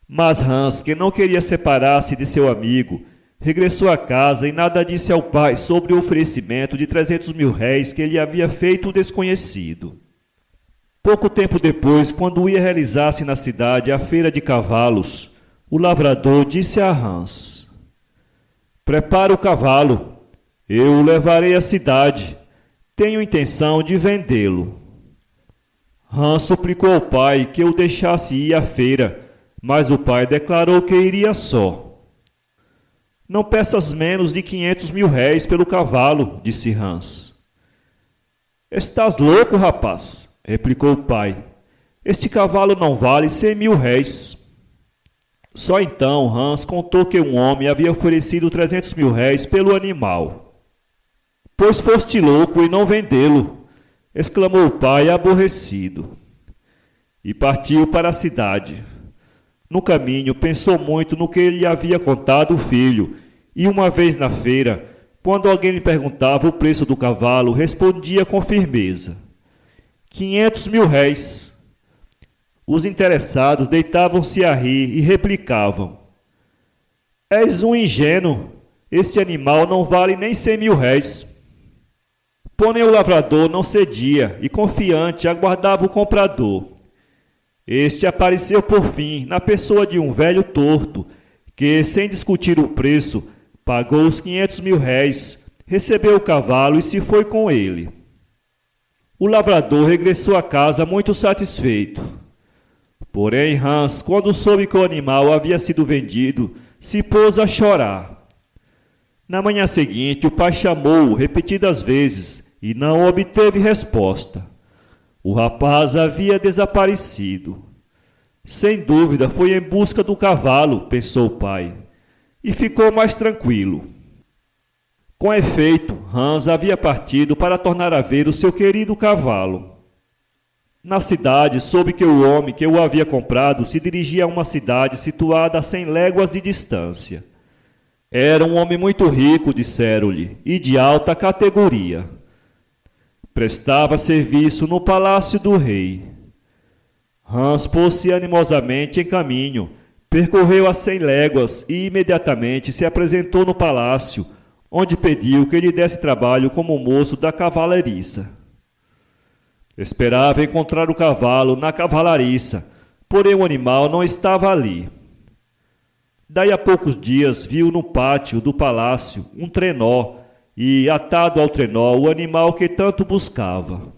S2: Mas Hans, que não queria separar-se de seu amigo, regressou à casa e nada disse ao pai sobre o oferecimento de 300.000 réis que lhe havia feito o desconhecido. Pouco tempo depois, quando ia realizar-se na cidade a feira de cavalos, o lavrador disse a Hans: Prepara o cavalo, eu o levarei à cidade, tenho intenção de vendê-lo. Hans suplicou ao pai que o deixasse ir à feira, mas o pai declarou que iria só. Não peças menos de 500.000 réis pelo cavalo, disse Hans. Estás louco, rapaz? Replicou o pai. Este cavalo não vale 100.000 réis. Só então Hans contou que um homem havia oferecido 300.000 réis pelo animal. Pois foste louco em não vendê-lo, exclamou o pai aborrecido. E partiu para a cidade. No caminho pensou muito no que lhe havia contado o filho, e uma vez na feira, quando alguém lhe perguntava o preço do cavalo, respondia com firmeza: 500.000 réis. Os interessados deitavam-se a rir e replicavam: És um ingênuo, este animal não vale nem 100.000 réis. Porém o lavrador não cedia e, confiante, aguardava o comprador. Este apareceu por fim, na pessoa de um velho torto, que, sem discutir o preço, pagou os 500.000 réis, recebeu o cavalo e se foi com ele. O lavrador regressou a casa muito satisfeito. Porém Hans, quando soube que o animal havia sido vendido, se pôs a chorar. Na manhã seguinte, o pai chamou-o repetidas vezes e não obteve resposta. O rapaz havia desaparecido. Sem dúvida foi em busca do cavalo, pensou o pai, e ficou mais tranquilo. Com efeito, Hans havia partido para tornar a ver o seu querido cavalo. Na cidade, soube que o homem que o havia comprado se dirigia a uma cidade situada a 100 léguas de distância. Era um homem muito rico, disseram-lhe, e de alta categoria. Prestava serviço no palácio do rei. Hans pôs-se animosamente em caminho, percorreu as 100 léguas e imediatamente se apresentou no palácio, onde pediu que lhe desse trabalho como moço da cavalariça. Esperava encontrar o cavalo na cavalariça, porém o animal não estava ali. Daí a poucos dias viu no pátio do palácio um trenó e, atado ao trenó, o animal que tanto buscava.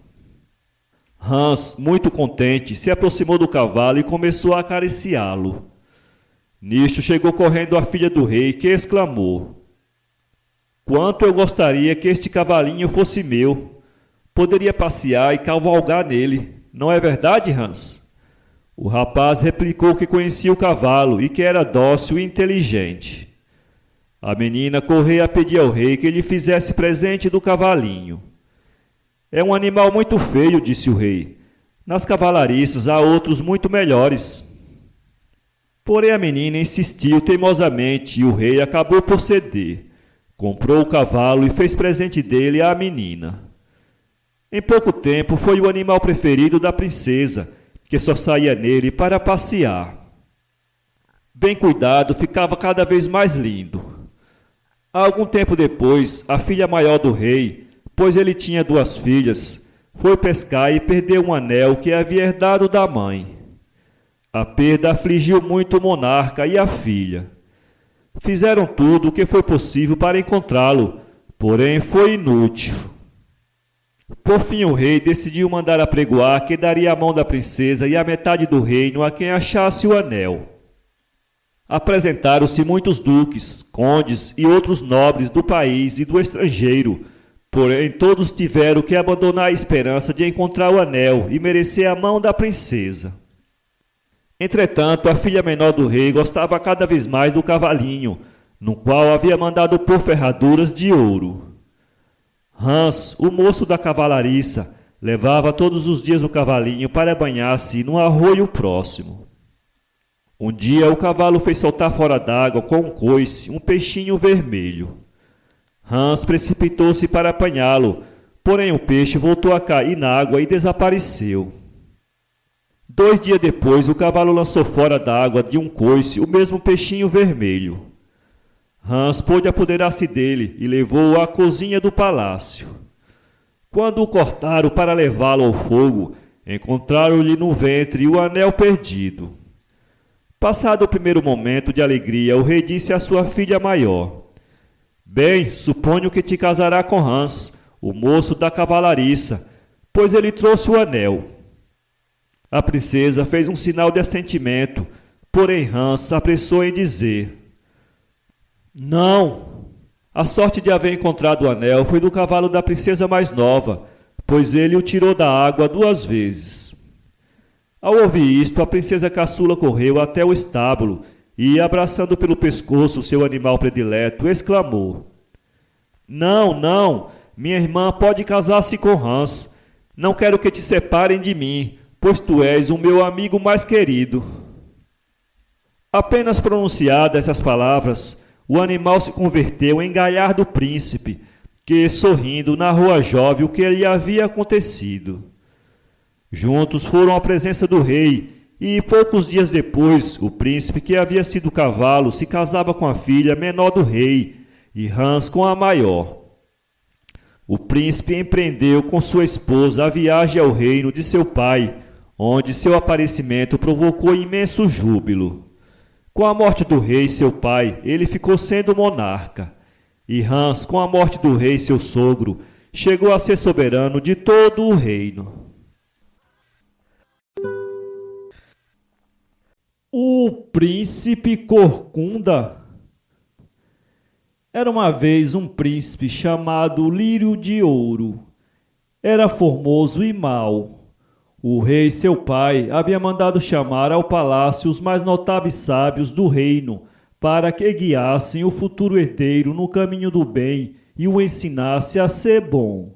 S2: Hans, muito contente, se aproximou do cavalo e começou a acariciá-lo. Nisto chegou correndo a filha do rei, que exclamou: "Quanto eu gostaria que este cavalinho fosse meu! Poderia passear e cavalgar nele, não é verdade, Hans?" O rapaz replicou que conhecia o cavalo e que era dócil e inteligente. A menina correu a pedir ao rei que lhe fizesse presente do cavalinho. "É um animal muito feio", disse o rei. "Nas cavalariças há outros muito melhores." Porém a menina insistiu teimosamente e o rei acabou por ceder. Comprou o cavalo e fez presente dele à menina. Em pouco tempo foi o animal preferido da princesa, que só saía nele para passear. Bem cuidado, ficava cada vez mais lindo. Algum tempo depois, a filha maior do rei, pois ele tinha 2 filhas, foi pescar e perdeu um anel que havia herdado da mãe. A perda afligiu muito o monarca e a filha. Fizeram tudo o que foi possível para encontrá-lo, porém foi inútil. Por fim o rei decidiu mandar apregoar que daria a mão da princesa e a metade do reino a quem achasse o anel. Apresentaram-se muitos duques, condes e outros nobres do país e do estrangeiro, porém todos tiveram que abandonar a esperança de encontrar o anel e merecer a mão da princesa. Entretanto, a filha menor do rei gostava cada vez mais do cavalinho, no qual havia mandado pôr ferraduras de ouro. Hans, o moço da cavalariça, levava todos os dias o cavalinho para banhar-se num arroio próximo. Um dia o cavalo fez soltar fora d'água com um coice um peixinho vermelho. Hans precipitou-se para apanhá-lo, porém o peixe voltou a cair na água e desapareceu. 2 dias depois o cavalo lançou fora d'água de um coice o mesmo peixinho vermelho. Hans pôde apoderar-se dele e levou-o à cozinha do palácio. Quando o cortaram para levá-lo ao fogo, encontraram-lhe no ventre o anel perdido. Passado o primeiro momento de alegria, o rei disse à sua filha maior: "Bem, suponho que te casará com Hans, o moço da cavalariça, pois ele trouxe o anel." A princesa fez um sinal de assentimento, porém Hans apressou em dizer: "Não! A sorte de haver encontrado o anel foi do cavalo da princesa mais nova, pois ele o tirou da água 2 vezes." Ao ouvir isto, a princesa caçula correu até o estábulo e, abraçando pelo pescoço o seu animal predileto, exclamou: "Não, não! Minha irmã pode casar-se com Hans. Não quero que te separem de mim, pois tu és o meu amigo mais querido." Apenas pronunciadas essas palavras, o animal se converteu em galhardo príncipe, que, sorrindo, narrou a jovem o que lhe havia acontecido. Juntos foram à presença do rei, e poucos dias depois, o príncipe que havia sido cavalo se casava com a filha menor do rei, e Hans com a maior. O príncipe empreendeu com sua esposa a viagem ao reino de seu pai, onde seu aparecimento provocou imenso júbilo. Com a morte do rei, seu pai, ele ficou sendo monarca. E Hans, com a morte do rei, seu sogro, chegou a ser soberano de todo o reino.
S1: O príncipe Corcunda. Era uma vez um príncipe chamado Lírio de Ouro. Era formoso e mau. O rei, seu pai, havia mandado chamar ao palácio os mais notáveis sábios do reino para que guiassem o futuro herdeiro no caminho do bem e o ensinasse a ser bom.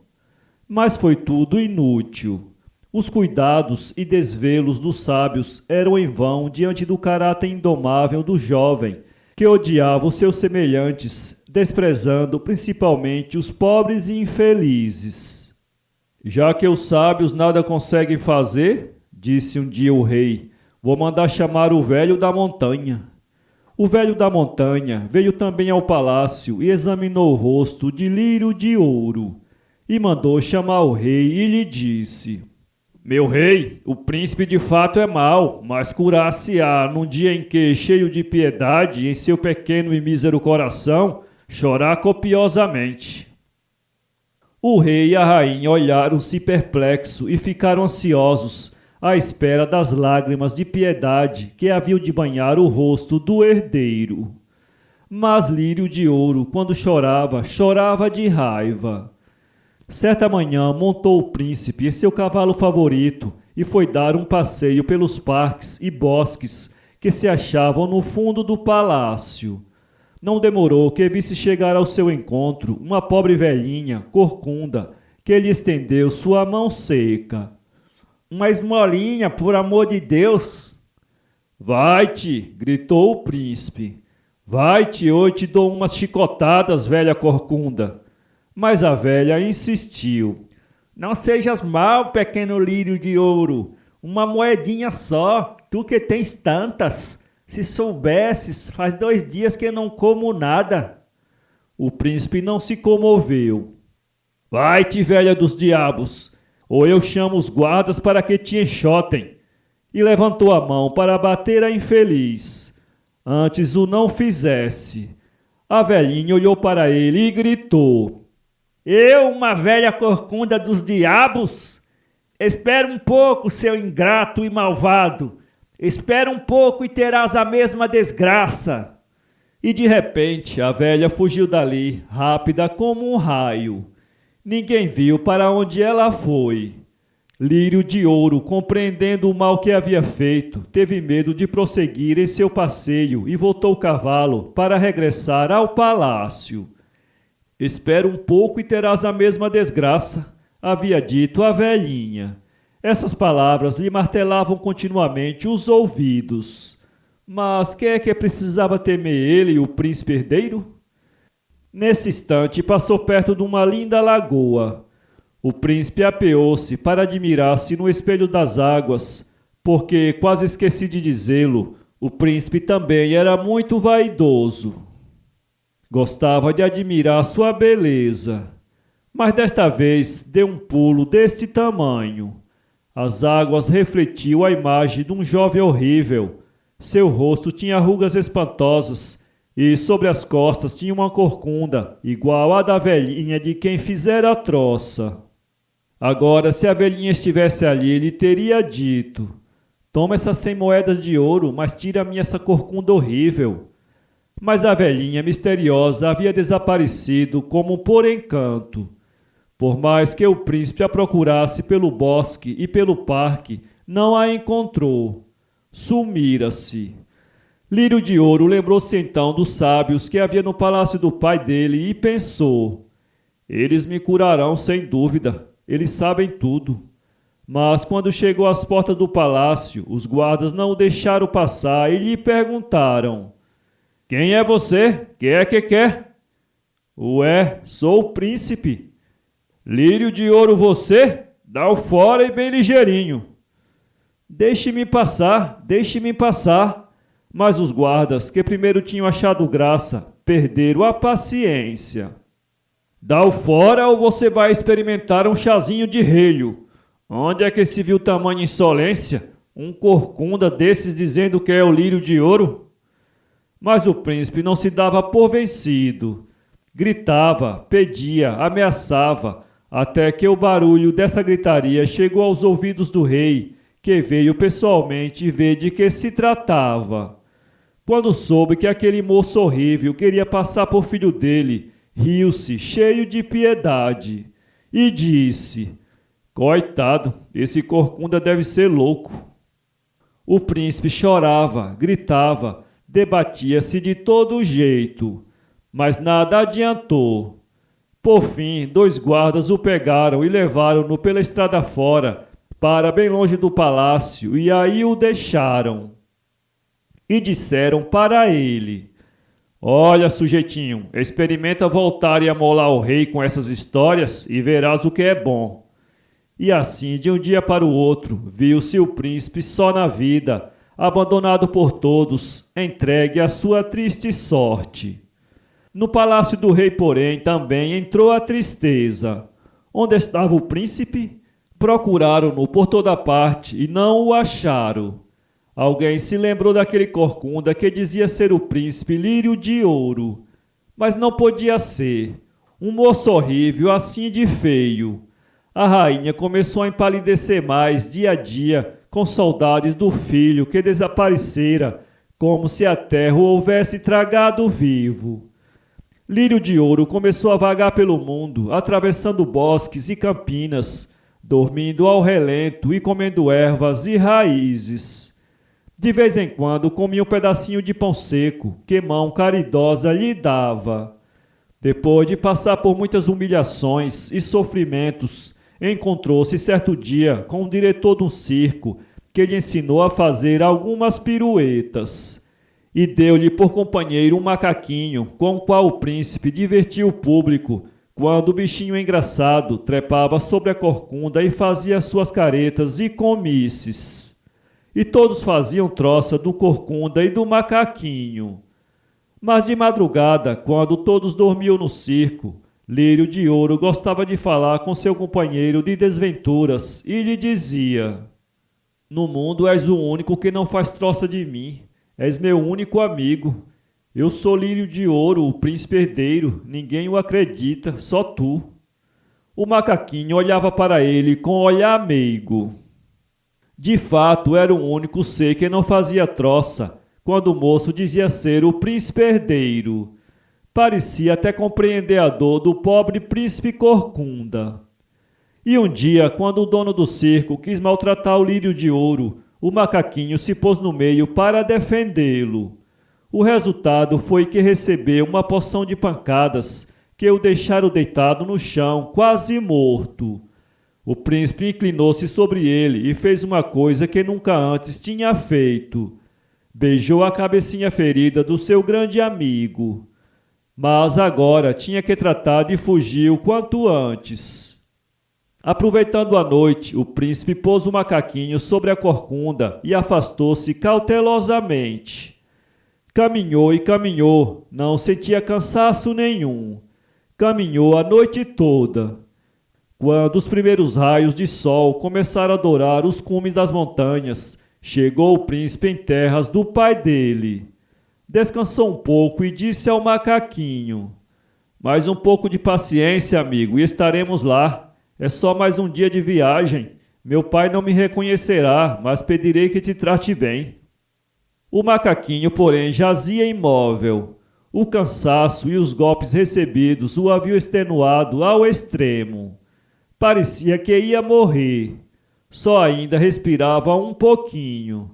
S1: Mas foi tudo inútil. Os cuidados e desvelos dos sábios eram em vão diante do caráter indomável do jovem, que odiava os seus semelhantes, desprezando principalmente os pobres e infelizes. Já que os sábios nada conseguem fazer, disse um dia o rei, vou mandar chamar o velho da montanha. O velho da montanha veio também ao palácio e examinou o rosto de Lírio de Ouro, e mandou chamar o rei e lhe disse: Meu rei, o príncipe de fato é mau, mas curar-se-á num dia em que, cheio de piedade, em seu pequeno e mísero coração, chorar copiosamente. O rei e a rainha olharam-se perplexos e ficaram ansiosos, à espera das lágrimas de piedade que haviam de banhar o rosto do herdeiro. Mas Lírio de Ouro, quando chorava, chorava de raiva. Certa manhã montou o príncipe em seu cavalo favorito e foi dar um passeio pelos parques e bosques que se achavam no fundo do palácio. Não demorou que visse chegar ao seu encontro uma pobre velhinha, corcunda, que lhe estendeu sua mão seca. Uma esmolinha, por amor de Deus! Vai-te, gritou o príncipe. Vai-te, ou eu te dou umas chicotadas, velha corcunda. Mas a velha insistiu. Não sejas mau, pequeno lírio de ouro. Uma moedinha só, tu que tens tantas. Se soubesses, faz 2 dias que não como nada. O príncipe não se comoveu. Vai-te, velha dos diabos, ou eu chamo os guardas para que te enxotem. E levantou a mão para bater a infeliz. Antes o não fizesse. A velhinha olhou para ele e gritou. Eu, uma velha corcunda dos diabos? Espera um pouco, seu ingrato e malvado. Espera um pouco e terás a mesma desgraça. E de repente a velha fugiu dali, rápida como um raio. Ninguém viu para onde ela foi. Lírio de Ouro, compreendendo o mal que havia feito, teve medo de prosseguir em seu passeio e voltou o cavalo para regressar ao palácio. Espera um pouco e terás a mesma desgraça, havia dito a velhinha. Essas palavras lhe martelavam continuamente os ouvidos. Mas quem é que precisava temer ele, o príncipe herdeiro? Nesse instante passou perto de uma linda lagoa. O príncipe apeou-se para admirar-se no espelho das águas, porque, quase esqueci de dizê-lo, o príncipe também era muito vaidoso. Gostava de admirar sua beleza, mas desta vez deu um pulo deste tamanho. As águas refletiam a imagem de um jovem horrível. Seu rosto tinha rugas espantosas e sobre as costas tinha uma corcunda, igual à da velhinha de quem fizera a troça. Agora, se a velhinha estivesse ali, ele teria dito: toma essas 100 moedas de ouro, mas tira-me essa corcunda horrível. Mas a velhinha misteriosa havia desaparecido como por encanto. Por mais que o príncipe a procurasse pelo bosque e pelo parque, não a encontrou. Sumira-se. Lírio de Ouro lembrou-se então dos sábios que havia no palácio do pai dele e pensou: eles me curarão sem dúvida, eles sabem tudo. Mas quando chegou às portas do palácio, os guardas não o deixaram passar e lhe perguntaram: quem é você? Que é que quer? Ué, sou o príncipe. Lírio de Ouro você? Dá-o fora e bem ligeirinho. Deixe-me passar, deixe-me passar. Mas os guardas, que primeiro tinham achado graça, perderam a paciência.
S2: Dá o fora ou você vai experimentar um chazinho de relho. Onde é que se viu tamanha insolência? Um corcunda desses dizendo que é o lírio de ouro? Mas o príncipe não se dava por vencido. Gritava, pedia, ameaçava, até que o barulho dessa gritaria chegou aos ouvidos do rei, que veio pessoalmente ver de que se tratava. Quando soube que aquele moço horrível queria passar por filho dele, riu-se, cheio de piedade, e disse: Coitado, esse corcunda deve ser louco. O príncipe chorava, gritava, debatia-se de todo jeito, mas nada adiantou. Por fim, 2 guardas o pegaram e levaram-no pela estrada fora, para bem longe do palácio, e aí o deixaram. E disseram para ele: Olha, sujeitinho, experimenta voltar e amolar o rei com essas histórias e verás o que é bom. E assim, de um dia para o outro, viu-se o príncipe só na vida, abandonado por todos, entregue à sua triste sorte. No palácio do rei, porém, também entrou a tristeza. Onde estava o príncipe? Procuraram-no por toda parte e não o acharam. Alguém se lembrou daquele corcunda que dizia ser o príncipe Lírio de Ouro. Mas não podia ser. Um moço horrível, assim de feio. A rainha começou a empalidecer mais dia a dia, com saudades do filho que desaparecera, como se a terra o houvesse tragado vivo. Lírio de Ouro começou a vagar pelo mundo, atravessando bosques e campinas, dormindo ao relento e comendo ervas e raízes. De vez em quando comia um pedacinho de pão seco, que mão caridosa lhe dava. Depois de passar por muitas humilhações e sofrimentos, encontrou-se certo dia com o diretor de um circo, que lhe ensinou a fazer algumas piruetas. E deu-lhe por companheiro um macaquinho, com o qual o príncipe divertia o público, quando o bichinho engraçado trepava sobre a corcunda e fazia suas caretas e comices. E todos faziam troça do corcunda e do macaquinho. Mas de madrugada, quando todos dormiam no circo, Lírio de Ouro gostava de falar com seu companheiro de desventuras e lhe dizia: No mundo és o único que não faz troça de mim. És meu único amigo. Eu sou Lírio de Ouro, o príncipe herdeiro. Ninguém o acredita, só tu. O macaquinho olhava para ele com olhar meigo. De fato, era o único ser que não fazia troça, quando o moço dizia ser o príncipe herdeiro. Parecia até compreender a dor do pobre príncipe corcunda. E um dia, quando o dono do circo quis maltratar o Lírio de Ouro, o macaquinho se pôs no meio para defendê-lo. O resultado foi que recebeu uma porção de pancadas que o deixaram deitado no chão, quase morto. O príncipe inclinou-se sobre ele e fez uma coisa que nunca antes tinha feito. Beijou a cabecinha ferida do seu grande amigo. Mas agora tinha que tratar de fugir o quanto antes. Aproveitando a noite, o príncipe pôs o macaquinho sobre a corcunda e afastou-se cautelosamente. Caminhou e caminhou, não sentia cansaço nenhum. Caminhou a noite toda. Quando os primeiros raios de sol começaram a dourar os cumes das montanhas, chegou o príncipe em terras do pai dele. Descansou um pouco e disse ao macaquinho: Mais um pouco de paciência, amigo, e estaremos lá. É só mais um dia de viagem. Meu pai não me reconhecerá, mas pedirei que te trate bem. O macaquinho, porém, jazia imóvel. O cansaço e os golpes recebidos o haviam extenuado ao extremo. Parecia que ia morrer. Só ainda respirava um pouquinho.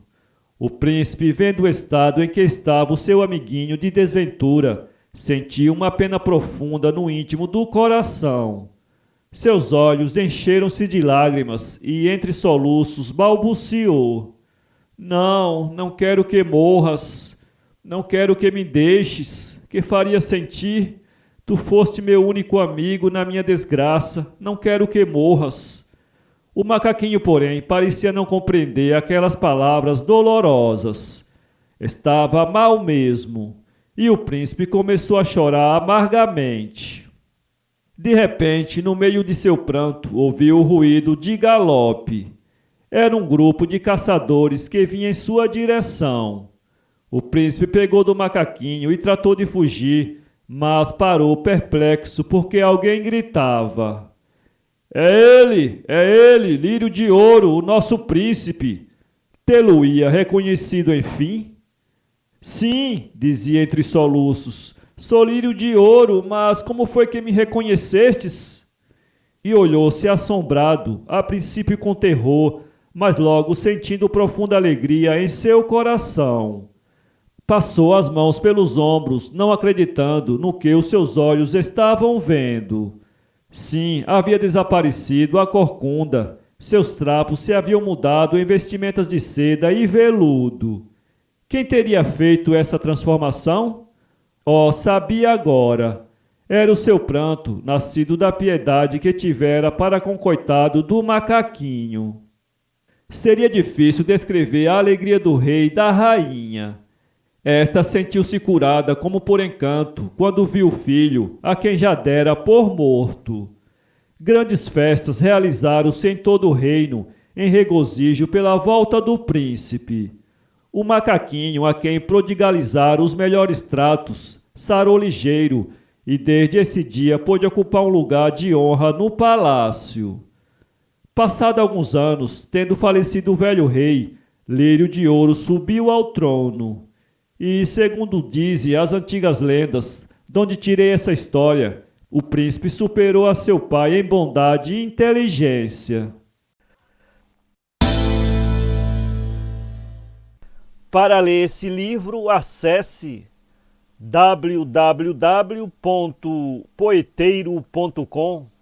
S2: O príncipe, vendo o estado em que estava o seu amiguinho de desventura, sentiu uma pena profunda no íntimo do coração. Seus olhos encheram-se de lágrimas e, entre soluços, balbuciou: Não, não quero que morras. Não quero que me deixes. Que faria sentir? Tu foste meu único amigo na minha desgraça. Não quero que morras. O macaquinho, porém, parecia não compreender aquelas palavras dolorosas. Estava mal mesmo. E o príncipe começou a chorar amargamente. De repente, no meio de seu pranto, ouviu o ruído de galope. Era um grupo de caçadores que vinha em sua direção. O príncipe pegou do macaquinho e tratou de fugir, mas parou perplexo porque alguém gritava. É ele, Lírio de Ouro, o nosso príncipe. Tê-lo-ia reconhecido enfim? Sim, dizia entre soluços, sou Lírio de Ouro, mas como foi que me reconhecestes? E olhou-se assombrado, a princípio com terror, mas logo sentindo profunda alegria em seu coração. Passou as mãos pelos ombros, não acreditando no que os seus olhos estavam vendo. Sim, havia desaparecido a corcunda. Seus trapos se haviam mudado em vestimentas de seda e veludo. Quem teria feito essa transformação? Oh, sabia agora. Era o seu pranto, nascido da piedade que tivera para com o coitado do macaquinho. Seria difícil descrever a alegria do rei e da rainha. Esta sentiu-se curada como por encanto, quando viu o filho, a quem já dera por morto. Grandes festas realizaram-se em todo o reino, em regozijo pela volta do príncipe. O macaquinho, a quem prodigalizaram os melhores tratos, sarou ligeiro, e desde esse dia pôde ocupar um lugar de honra no palácio. Passado alguns anos, tendo falecido o velho rei, Lírio de Ouro subiu ao trono. E, segundo dizem as antigas lendas, donde tirei essa história, o príncipe superou a seu pai em bondade e inteligência.
S1: Para ler esse livro, acesse www.poeteiro.com